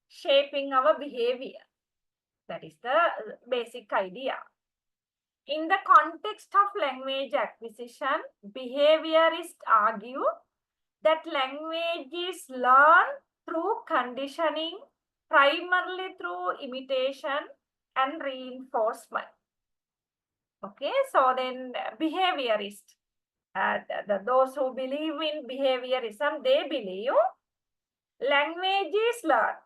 shaping our behavior? That is the basic idea. In the context of language acquisition, behaviorists argue that language is learned through conditioning, primarily through imitation and reinforcement. Okay, so then behaviorist, those who believe in behaviorism, they believe language is learned.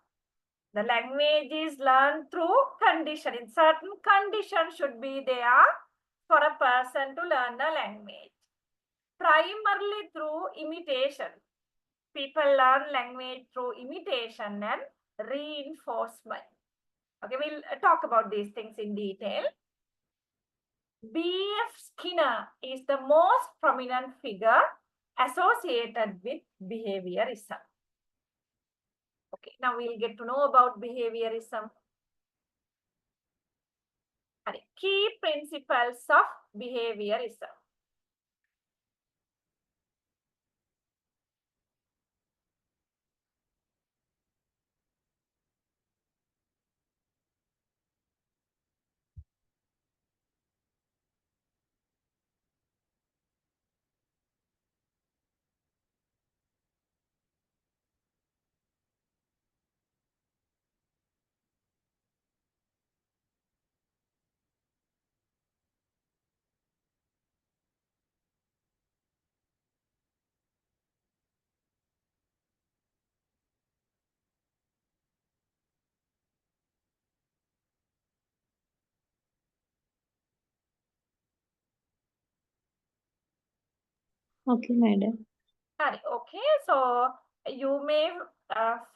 The language is learned through conditioning. Certain conditions should be there for a person to learn a language. Primarily through imitation. People learn language through imitation and reinforcement. Okay, we'll talk about these things in detail. B.F. Skinner is the most prominent figure associated with behaviorism. Okay, now we'll get to know about behaviorism. Key principles of behaviorism. Okay, madam. Okay, so you may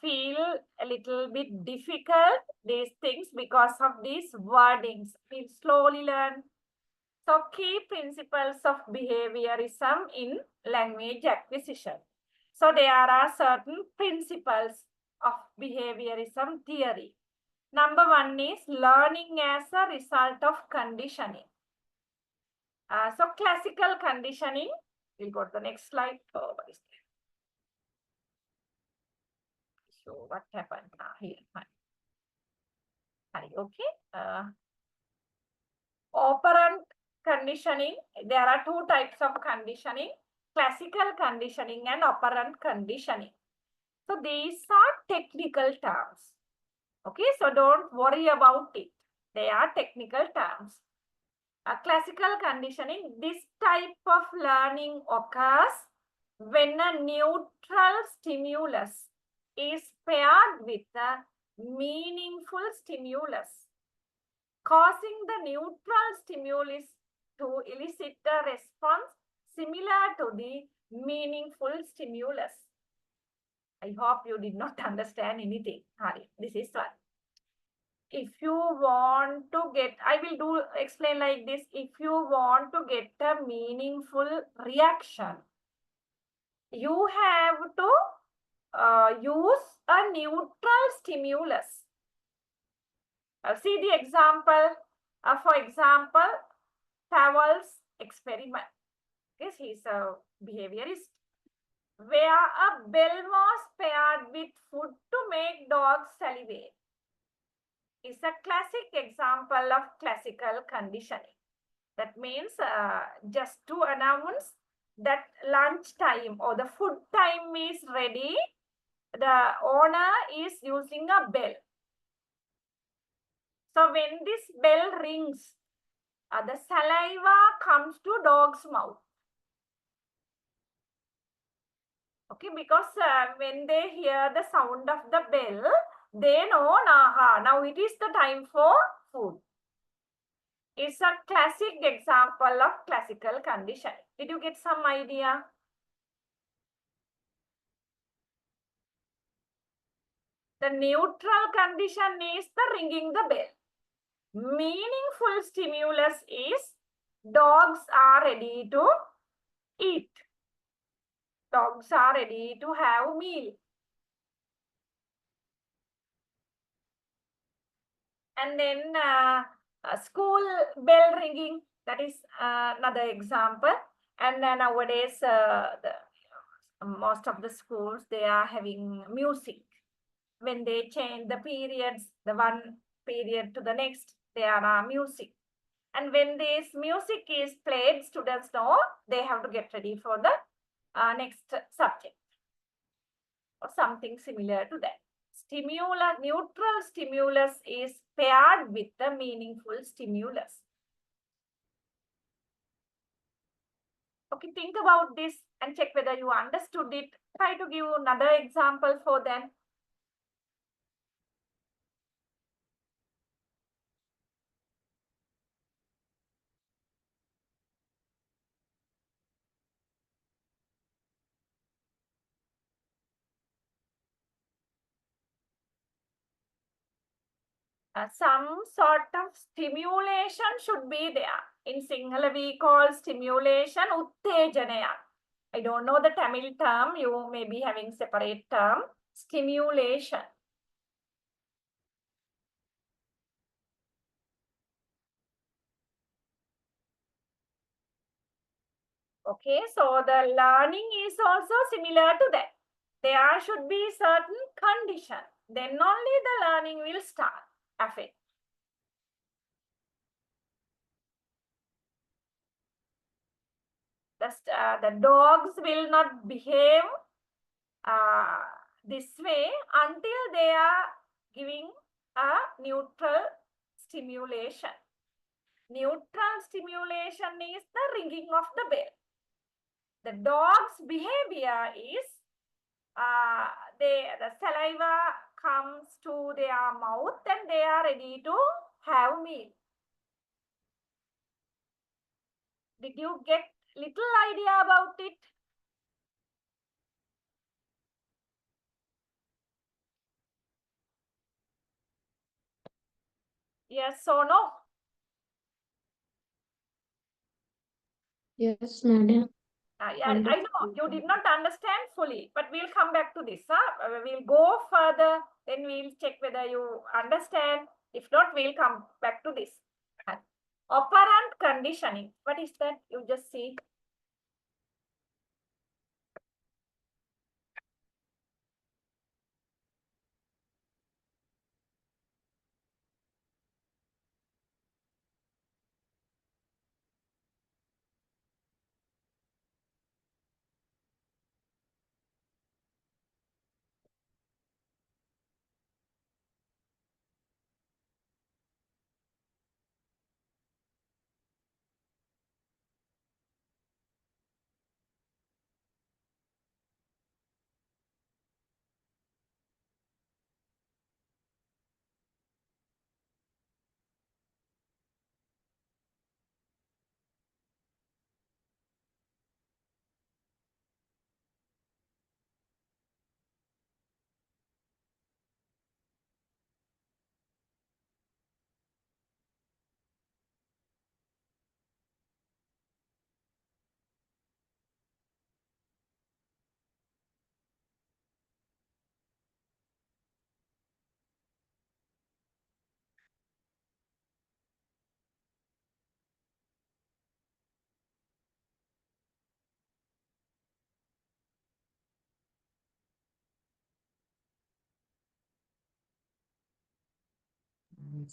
feel a little bit difficult these things because of these wordings. We'll slowly learn. So key principles of behaviorism in language acquisition. So there are certain principles of behaviorism theory. Number one is learning as a result of conditioning. So classical conditioning, we'll go to the next slide. Oh, what is that? So what happened? Here, okay. Operant conditioning, there are two types of conditioning, classical conditioning and operant conditioning. So these are technical terms. Okay, so don't worry about it. They are technical terms. Classical conditioning, this type of learning occurs when a neutral stimulus is paired with a meaningful stimulus, causing the neutral stimulus to elicit a response similar to the meaningful stimulus. I hope you did not understand anything. Hari, this is one. If you want to get, I will explain like this. If you want to get a meaningful reaction, you have to use a neutral stimulus. See the example. For example, Powell's experiment. Yes, he's a behaviorist. Where a bell was paired with food to make dogs salivate. Is a classic example of classical conditioning. That means just to announce that lunch time or the food time is ready, the owner is using a bell. So when this bell rings, the saliva comes to dog's mouth. Okay, because when they hear the sound of the bell, they know, now it is the time for food. It's a classic example of classical conditioning. Did you get some idea? The The neutral condition is the ringing the bell. Meaningful stimulus is dogs are ready to eat. Dogs are ready to have meal. And then school bell ringing, that is another example. And then nowadays, most of the schools, they are having music. When they change the periods, the one period to the next, there are music. And when this music is played, students know they have to get ready for the next subject or something similar to that. Neutral stimulus is paired with the meaningful stimulus. Okay, think about this and check whether you understood it. Try to give another example for them. Some sort of stimulation should be there. In Sinhala, we call stimulation uttejanaya. I don't know the Tamil term. You may be having separate term. Stimulation. Okay, so the learning is also similar to that. There should be certain condition. Then only the learning will start. Affect. The dogs will not behave this way until they are giving a neutral stimulation. Neutral stimulation is the ringing of the bell. The dog's behavior is the saliva comes to their mouth and they are ready to have meal. Did you get little idea about it? Yes or no? Yes, madam. Yeah, I know you did not understand fully, but we'll come back to this. We'll go further, then we'll check whether you understand. If not, we'll come back to this. Operant conditioning. What is that? You just see.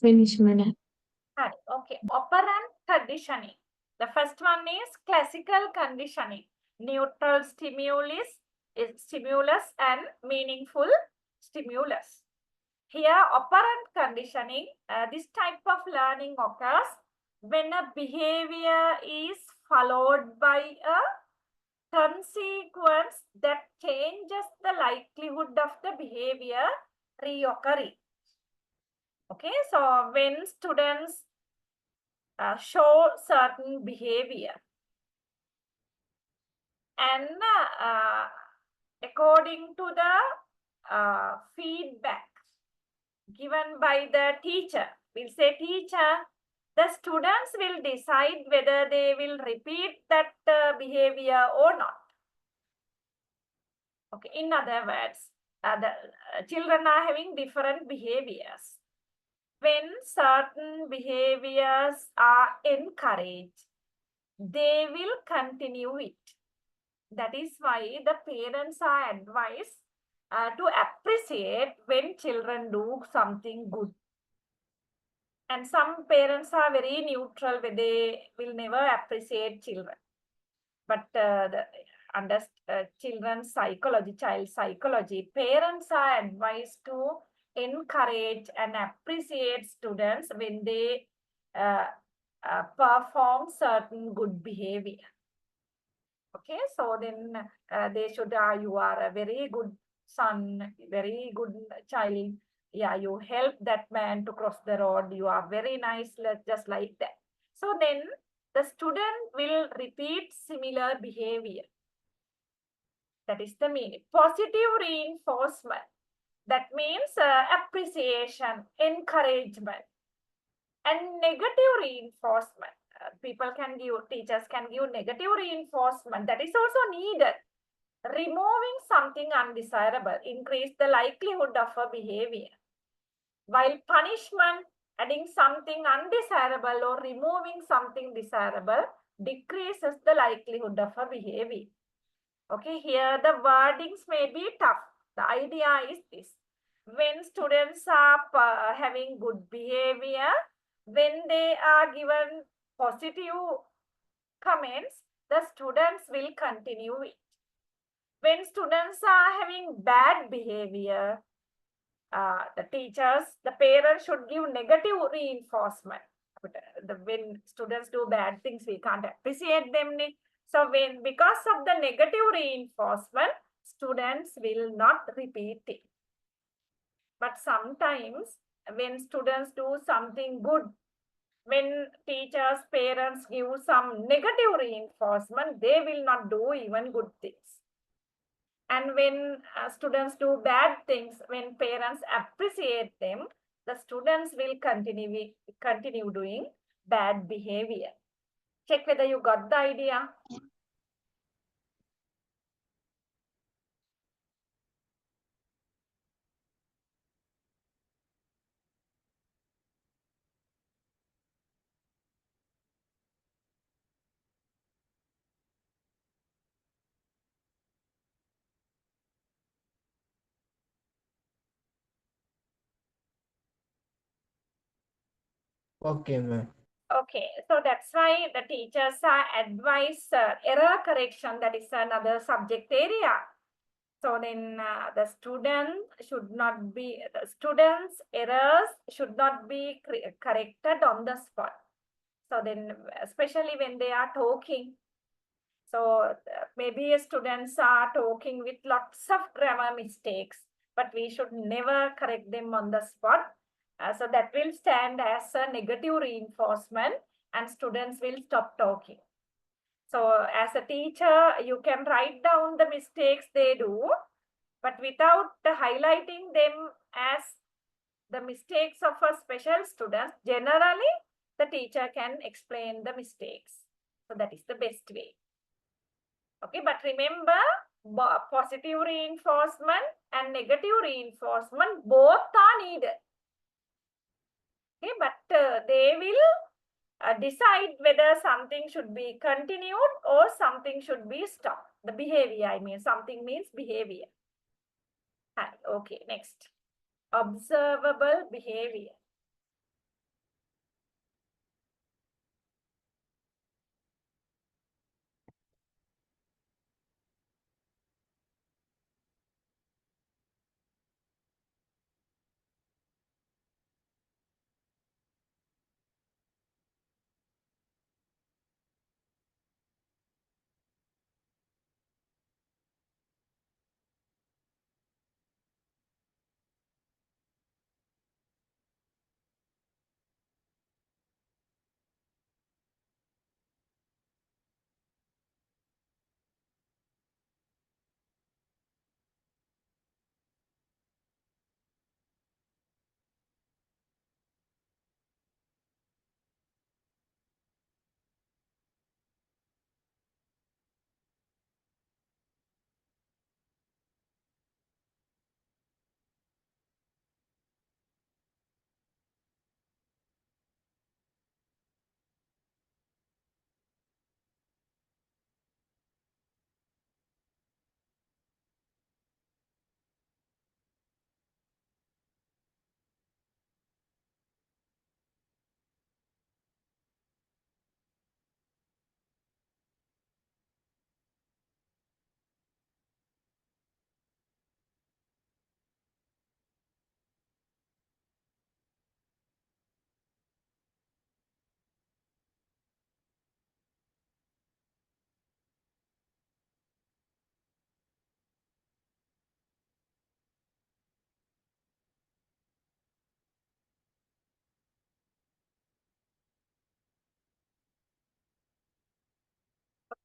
Finish, madam. Okay, operant conditioning. The first one is classical conditioning. Neutral stimulus and meaningful stimulus. Here, operant conditioning, this type of learning occurs when a behavior is followed by a consequence that changes the likelihood of the behavior reoccurring. Okay, so when students show certain behavior and according to the feedback, given by the teacher. We'll say, teacher, the students will decide whether they will repeat that behavior or not. Okay, in other words, the children are having different behaviors. When certain behaviors are encouraged, they will continue it. That is why the parents are advised to appreciate when children do something good. And some parents are very neutral, where they will never appreciate children. But under children's psychology, child psychology, parents are advised to encourage and appreciate students when they perform certain good behavior. Okay, so then they should, you are a very good son, very good child. Yeah, you help that man to cross the road. You are very nice, just like that. So then the student will repeat similar behavior. That is the meaning. Positive reinforcement. That means appreciation, encouragement, and negative reinforcement. People can give, teachers can give negative reinforcement. That is also needed. Removing something undesirable increase the likelihood of a behavior, while punishment, adding something undesirable or removing something desirable, decreases the likelihood of a behavior. Okay, here the wordings may be tough. The idea is this: when students are having good behavior, when they are given positive comments, the students will continue it. When students are having bad behavior, the teachers, the parents should give negative reinforcement. When students do bad things, we can't appreciate them. So because of the negative reinforcement, students will not repeat it. But sometimes when students do something good, when teachers, parents give some negative reinforcement, they will not do even good things. And when students do bad things, when parents appreciate them, the students will continue doing bad behavior. Check whether you got the idea. Okay, ma'am. Okay, so that's why the teachers are advised error correction. That is another subject area. So then the student's errors should not be corrected on the spot. So then, especially when they are talking, so maybe students are talking with lots of grammar mistakes, but we should never correct them on the spot. So that will stand as a negative reinforcement and students will stop talking. So as a teacher, you can write down the mistakes they do, but without highlighting them as the mistakes of a special student, generally the teacher can explain the mistakes. So that is the best way. Okay, but remember, positive reinforcement and negative reinforcement both are needed. Okay, but they will decide whether something should be continued or something should be stopped. The behavior, I mean, something means behavior. Okay, next. Observable behavior.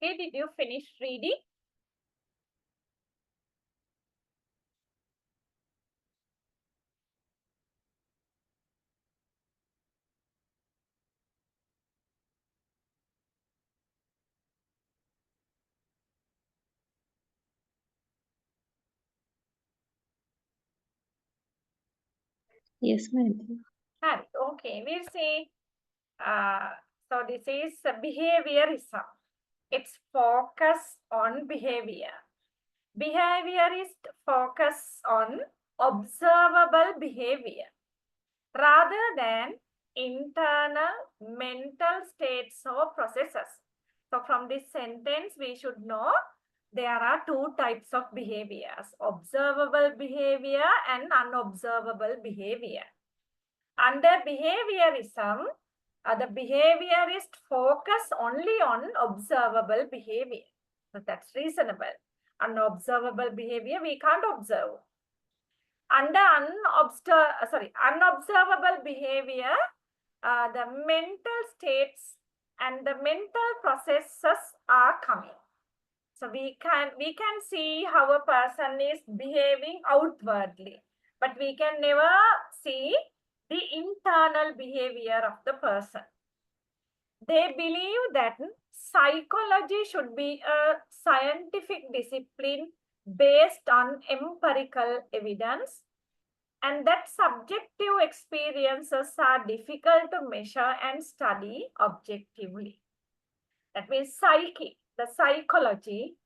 Okay, did you finish reading? Yes, madam. Harry, okay, we'll see. So this is behaviorism. It's focus on behavior. Behaviorist focus on observable behavior rather than internal mental states or processes. So from this sentence, we should know there are two types of behaviors: observable behavior and unobservable behavior. Under behaviorism, the behaviorist focus only on observable behavior. So that's reasonable. Unobservable behavior we can't observe. Under unobservable behavior, the mental states and the mental processes are coming. So we can see how a person is behaving outwardly, but we can never see the internal behavior of the person. They believe that psychology should be a scientific discipline based on empirical evidence, and that subjective experiences are difficult to measure and study objectively. That means the psychology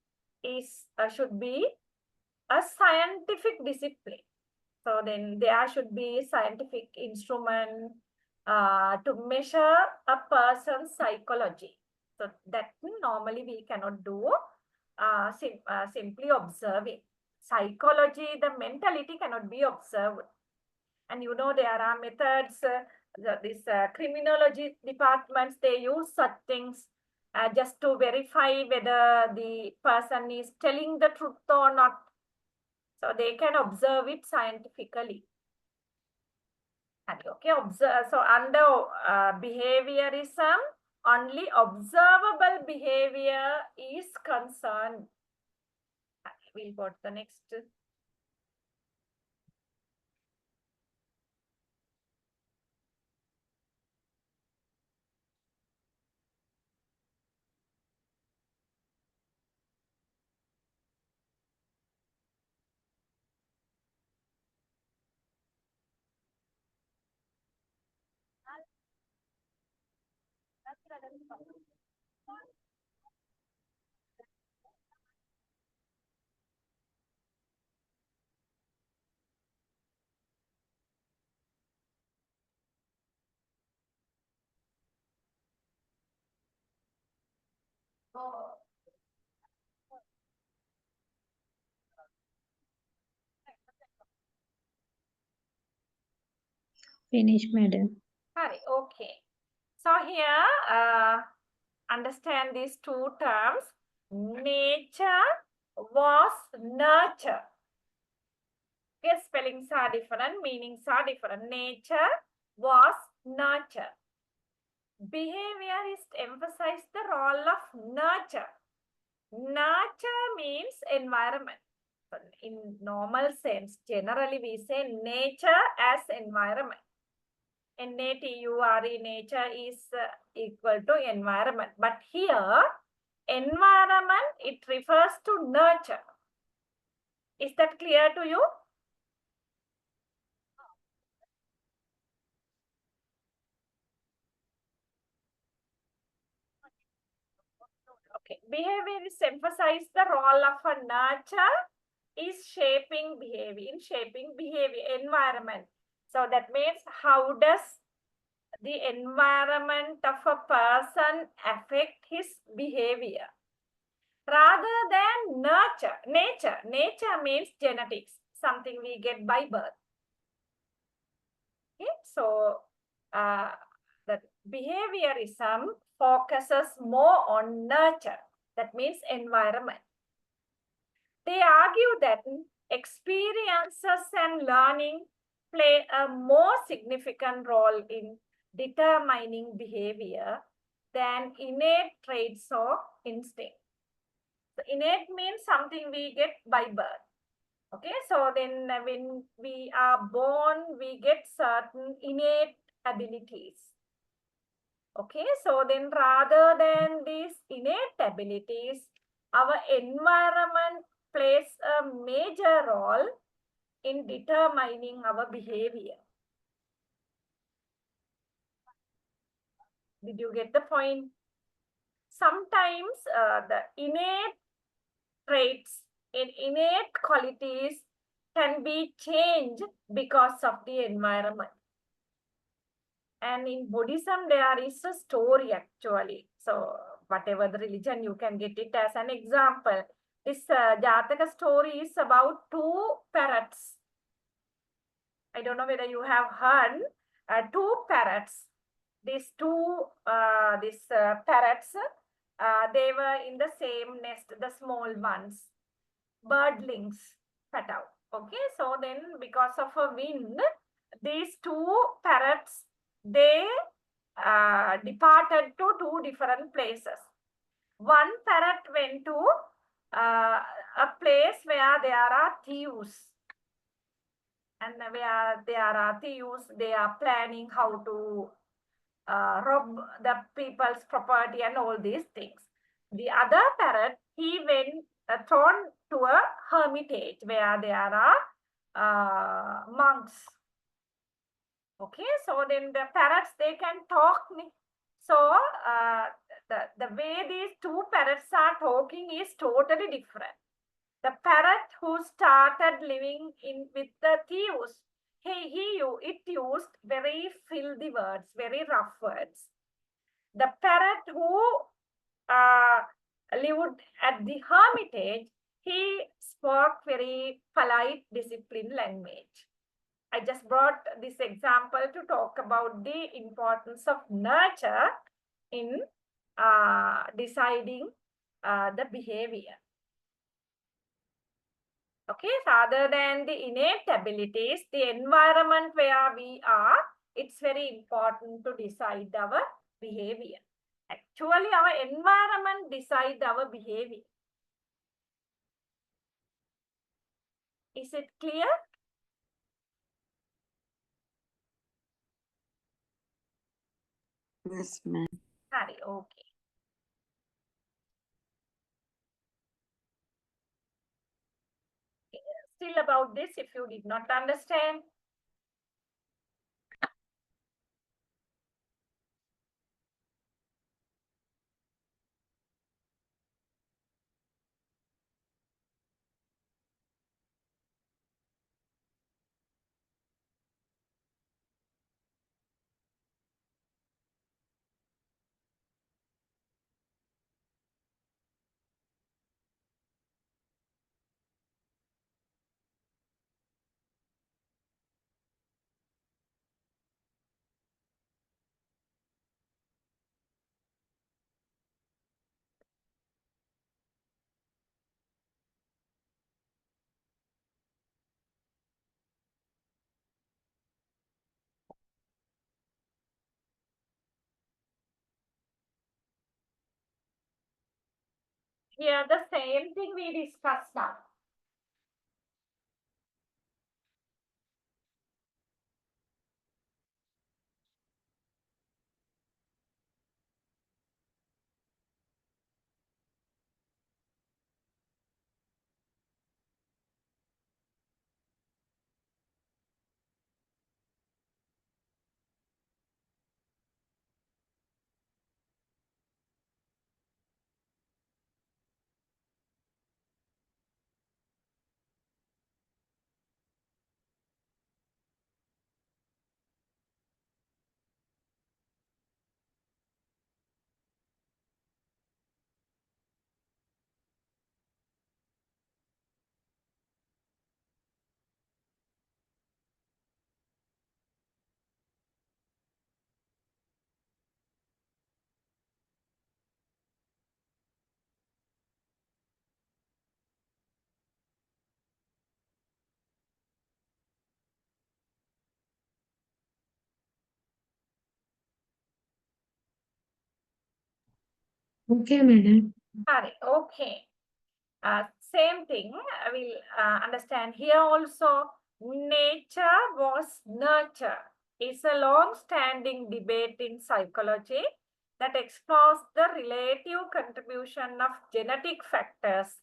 is should be a scientific discipline. So then there should be scientific instrument to measure a person's psychology. So that normally we cannot do simply observing. Psychology, the mentality cannot be observed. And you know, there are methods, criminology departments, they use such things just to verify whether the person is telling the truth or not. So they can observe it scientifically. Okay, observe. So under behaviorism, only observable behavior is concerned. We'll go to the next. Finish, madam. Hari, okay. So here, understand these two terms. Nature was nurture. Okay, spellings are different, meanings are different. Nature was nurture. Behaviorists emphasize the role of nurture. Nurture means environment. In normal sense, generally we say nature as environment. NATURE, nature is equal to environment. But here, environment, it refers to nurture. Is that clear to you? Okay. Behaviorists emphasize the role of a nurture is shaping behavior, environment. So that means how does the environment of a person affect his behavior? Rather than nurture, nature means genetics, something we get by birth. Okay, so the behaviorism focuses more on nurture, that means environment. They argue that experiences and learning play a more significant role in determining behavior than innate traits or instinct. So innate means something we get by birth. Okay, so then when we are born, we get certain innate abilities. Okay, so then rather than these innate abilities, our environment plays a major role in determining our behavior. Did you get the point? Sometimes the innate traits in innate qualities can be changed because of the environment. And in Buddhism, there is a story actually. So whatever the religion, you can get it as an example. This Jataka story is about two parrots. I don't know whether you have heard two parrots. These two parrots, they were in the same nest, the small ones, birdlings cut out. Okay, so then because of a wind, these two parrots, they departed to two different places. One parrot went to a place where there are thieves. And where there are thieves, they are planning how to rob the people's property and all these things. The other parrot, he went thrown to a hermitage where there are monks. Okay, so then the parrots, they can talk. So the way these two parrots are talking is totally different. The parrot who started living in with the thieves, it used very filthy words, very rough words. The parrot who lived at the hermitage, he spoke very polite, disciplined language. I just brought this example to talk about the importance of nurture in deciding the behavior. Okay, so other than the innate abilities, the environment where we are, it's very important to decide our behavior. Actually, our environment decides our behavior. Is it clear? Yes, ma'am. Hari, okay. Still about this, if you did not understand. Here, the same thing we discussed now. Okay, madam. Hari, okay. Same thing, I will understand here also. Nature was nurture is a long-standing debate in psychology that explores the relative contribution of genetic factors,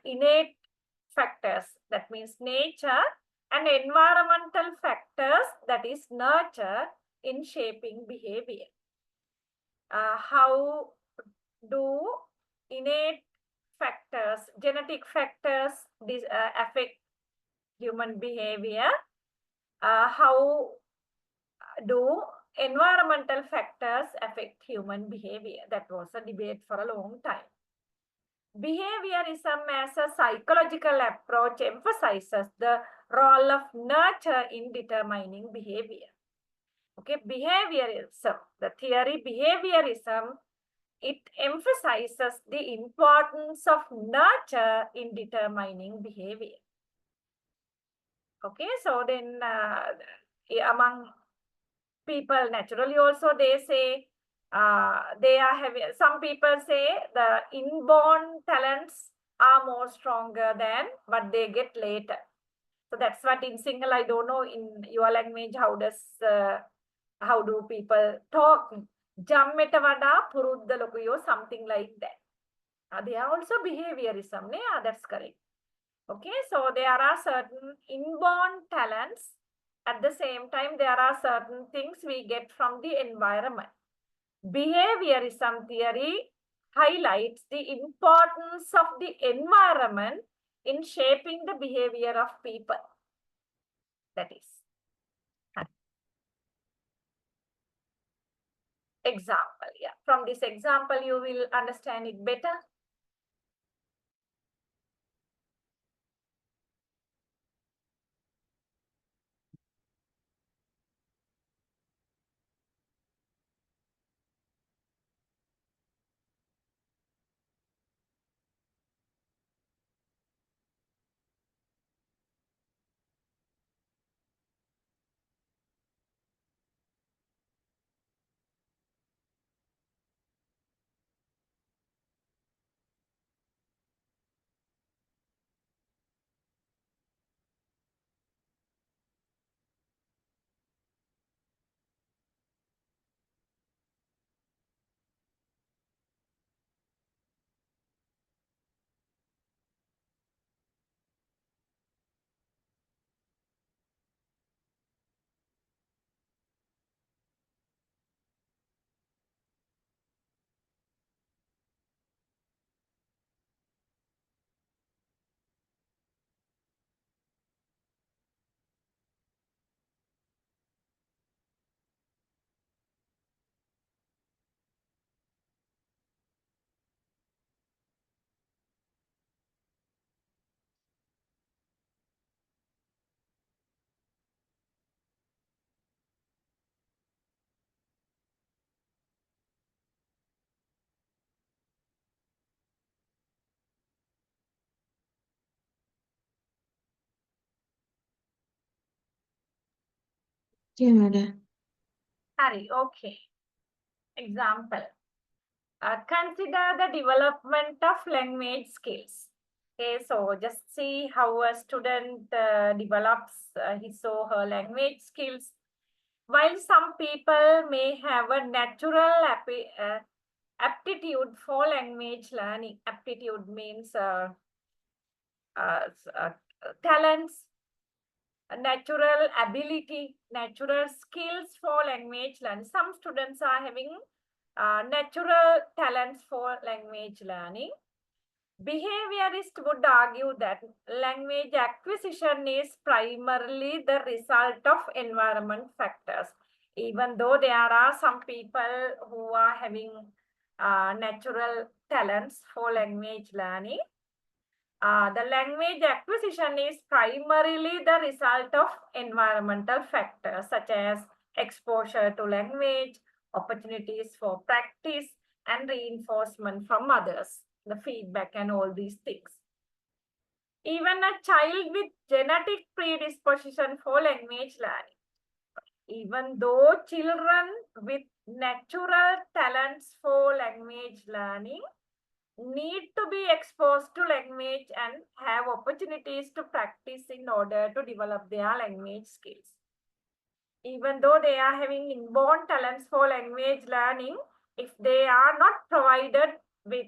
innate factors, that means nature, and environmental factors, that is nurture, in shaping behavior. How do innate factors, genetic factors, affect human behavior? How do environmental factors affect human behavior? That was a debate for a long time. Behaviorism as a psychological approach emphasizes the role of nurture in determining behavior. Okay, behaviorism, the theory behaviorism, it emphasizes the importance of nurture in determining behavior. Okay, so then among people, naturally also they say they are having, some people say the inborn talents are more stronger than what they get later. So that's what in Sinhala, I don't know in your language, how do people talk? Jammeta vada purudda lokuyo, something like that. They are also behaviorism. Yeah, that's correct. Okay, so there are certain inborn talents. At the same time, there are certain things we get from the environment. Behaviorism theory highlights the importance of the environment in shaping the behavior of people. That is. Example, yeah. From this example, you will understand it better. Yeah, madam. Harry, okay. Example. Consider the development of language skills. Okay, so just see how a student develops his or her language skills. While some people may have a natural aptitude for language learning, aptitude means talents, natural ability, natural skills for language learning. Some students are having natural talents for language learning. Behaviorists would argue that language acquisition is primarily the result of environment factors. Even though there are some people who are having natural talents for language learning, the language acquisition is primarily the result of environmental factors such as exposure to language, opportunities for practice, and reinforcement from others, the feedback and all these things. Even a child with genetic predisposition for language learning, even though children with natural talents for language learning need to be exposed to language and have opportunities to practice in order to develop their language skills. Even though they are having inborn talents for language learning, if they are not provided with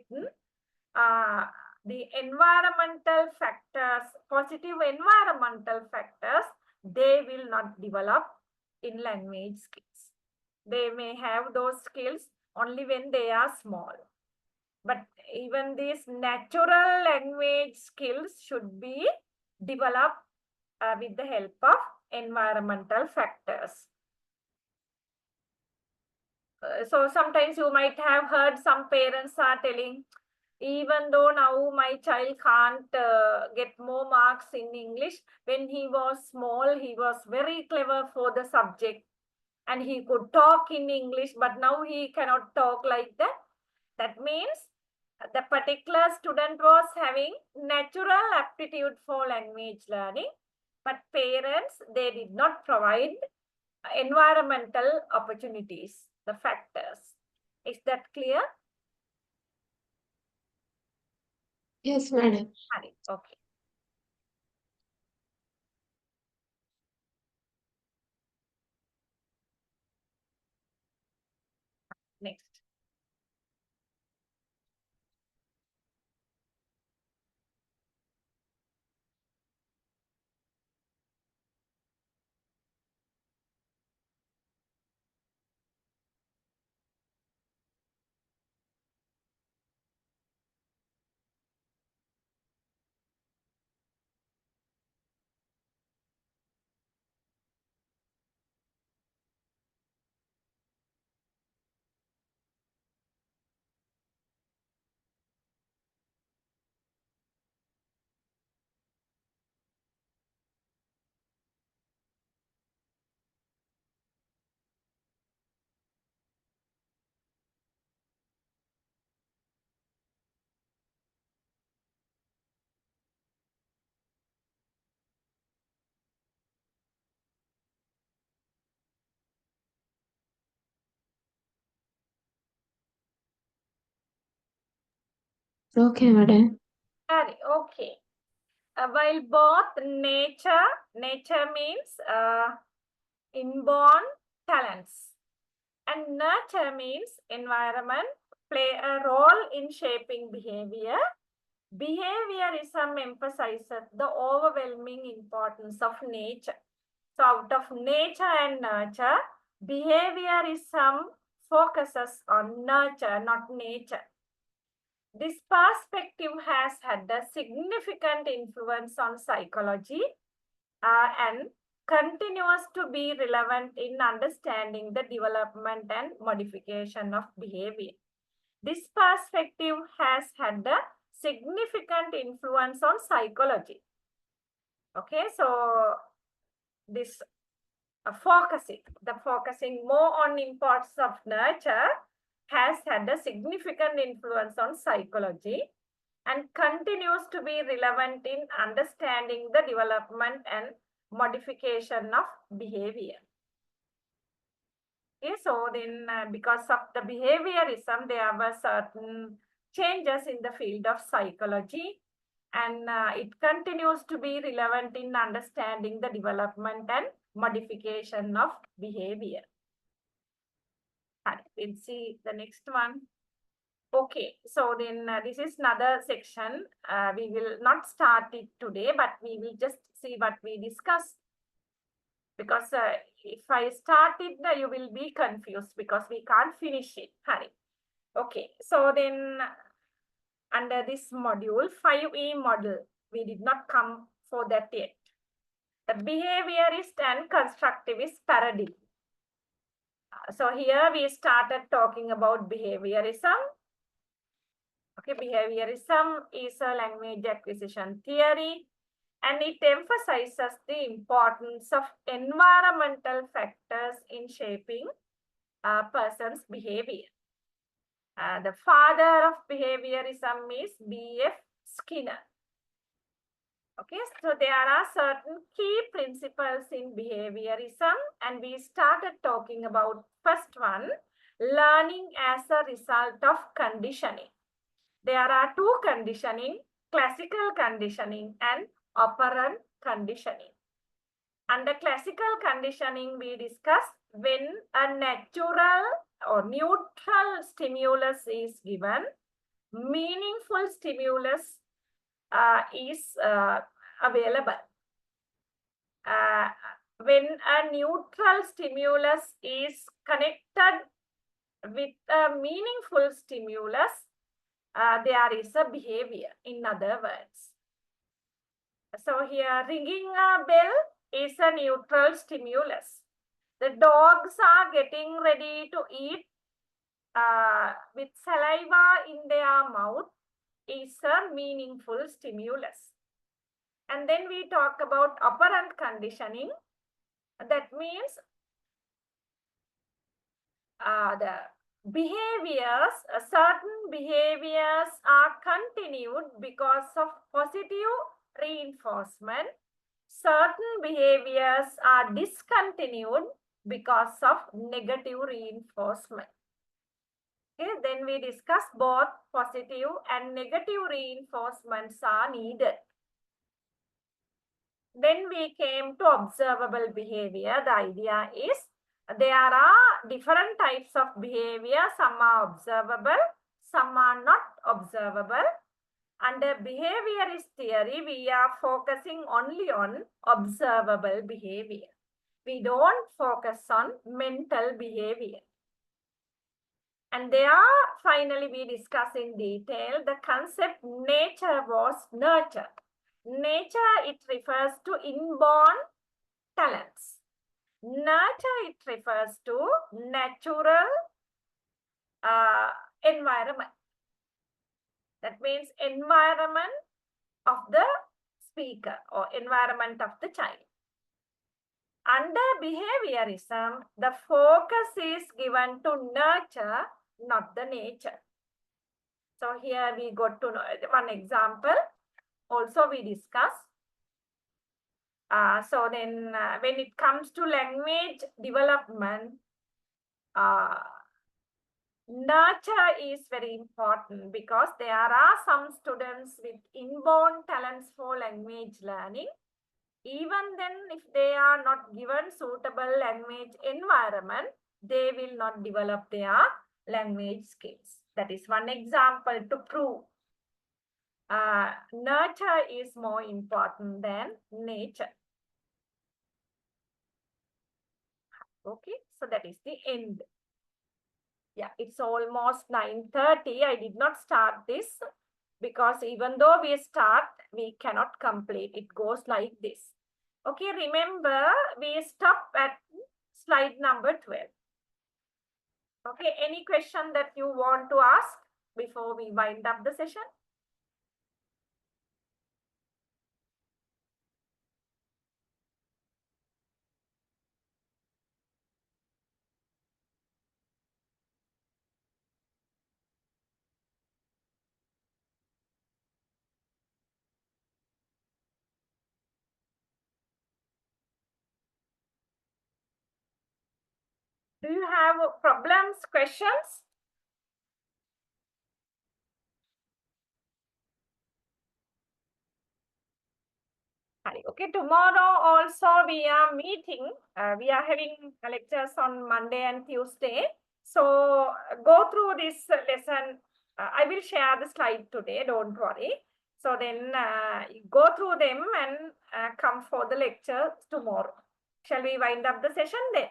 the environmental factors, positive environmental factors, they will not develop in language skills. They may have those skills only when they are small. But even these natural language skills should be developed with the help of environmental factors. So sometimes you might have heard some parents are telling, even though now my child can't get more marks in English, when he was small, he was very clever for the subject and he could talk in English, but now he cannot talk like that. That means the particular student was having natural aptitude for language learning, but parents, they did not provide environmental opportunities, the factors. Is that clear? Yes, madam. Okay. Next. Okay, madam. Okay. While both nature means inborn talents, and nurture means environment, play a role in shaping behavior. Behaviorism emphasizes the overwhelming importance of nature. So out of nature and nurture, behaviorism focuses on nurture, not nature. This perspective has had a significant influence on psychology and continues to be relevant in understanding the development and modification of behavior. This perspective has had a significant influence on psychology. Okay, so this focusing more on importance of nurture has had a significant influence on psychology and continues to be relevant in understanding the development and modification of behavior. Okay, so then because of the behaviorism, there were certain changes in the field of psychology, and it continues to be relevant in understanding the development and modification of behavior. We'll see the next one. Okay, so then this is another section. We will not start it today, but we will just see what we discussed. Because if I start it, you will be confused because we can't finish it. Okay, so then under this module, 5E model, we did not come for that yet. The behaviorist and constructivist paradigm. So here we started talking about behaviorism. Okay, behaviorism is a language acquisition theory, and it emphasizes the importance of environmental factors in shaping a person's behavior. The father of behaviorism is B.F. Skinner. Okay, so there are certain key principles in behaviorism, and we started talking about first one, learning as a result of conditioning. there are two conditioning, classical conditioning and operant conditioning. Under classical conditioning, we discuss when a natural or neutral stimulus is given, meaningful stimulus is available. When a neutral stimulus is connected with a meaningful stimulus, there is a behavior, in other words. So here, ringing a bell is a neutral stimulus. The dogs are getting ready to eat with saliva in their mouth is a meaningful stimulus. And then we talk about operant conditioning. That means the behaviors, certain behaviors are continued because of positive reinforcement. Certain behaviors are discontinued because of negative reinforcement. Okay, then we discuss both positive and negative reinforcements are needed. Then we came to observable behavior. The idea is there are different types of behavior. Some are observable, some are not observable. Under behaviorist theory, we are focusing only on observable behavior. We don't focus on mental behavior. And there, finally, we discuss in detail the concept nature was nurture. Nature, it refers to inborn talents. Nurture, it refers to natural environment. That means environment of the speaker or environment of the child. Under behaviorism, the focus is given to nurture, not the nature. So here we got to know one example. Also we discuss. So then when it comes to language development, nurture is very important because there are some students with inborn talents for language learning. Even then, if they are not given suitable language environment, they will not develop their language skills. That is one example to prove nurture is more important than nature. Okay, so that is the end. Yeah, it's almost 9:30. I did not start this because even though we start, we cannot complete. It goes like this. Okay, remember, we stop at slide number 12. Okay, any question that you want to ask before we wind up the session? Do you have problems, questions? Okay, tomorrow also we are meeting. We are having lectures on Monday and Tuesday. So go through this lesson. I will share the slide today, don't worry. So then go through them and come for the lecture tomorrow. Shall we wind up the session then?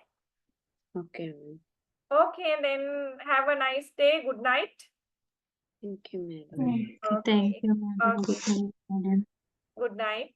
Okay. Okay, then have a nice day. Good night. Thank you, madam. Okay. Thank you, madam. Okay. Good night, madam. Good night.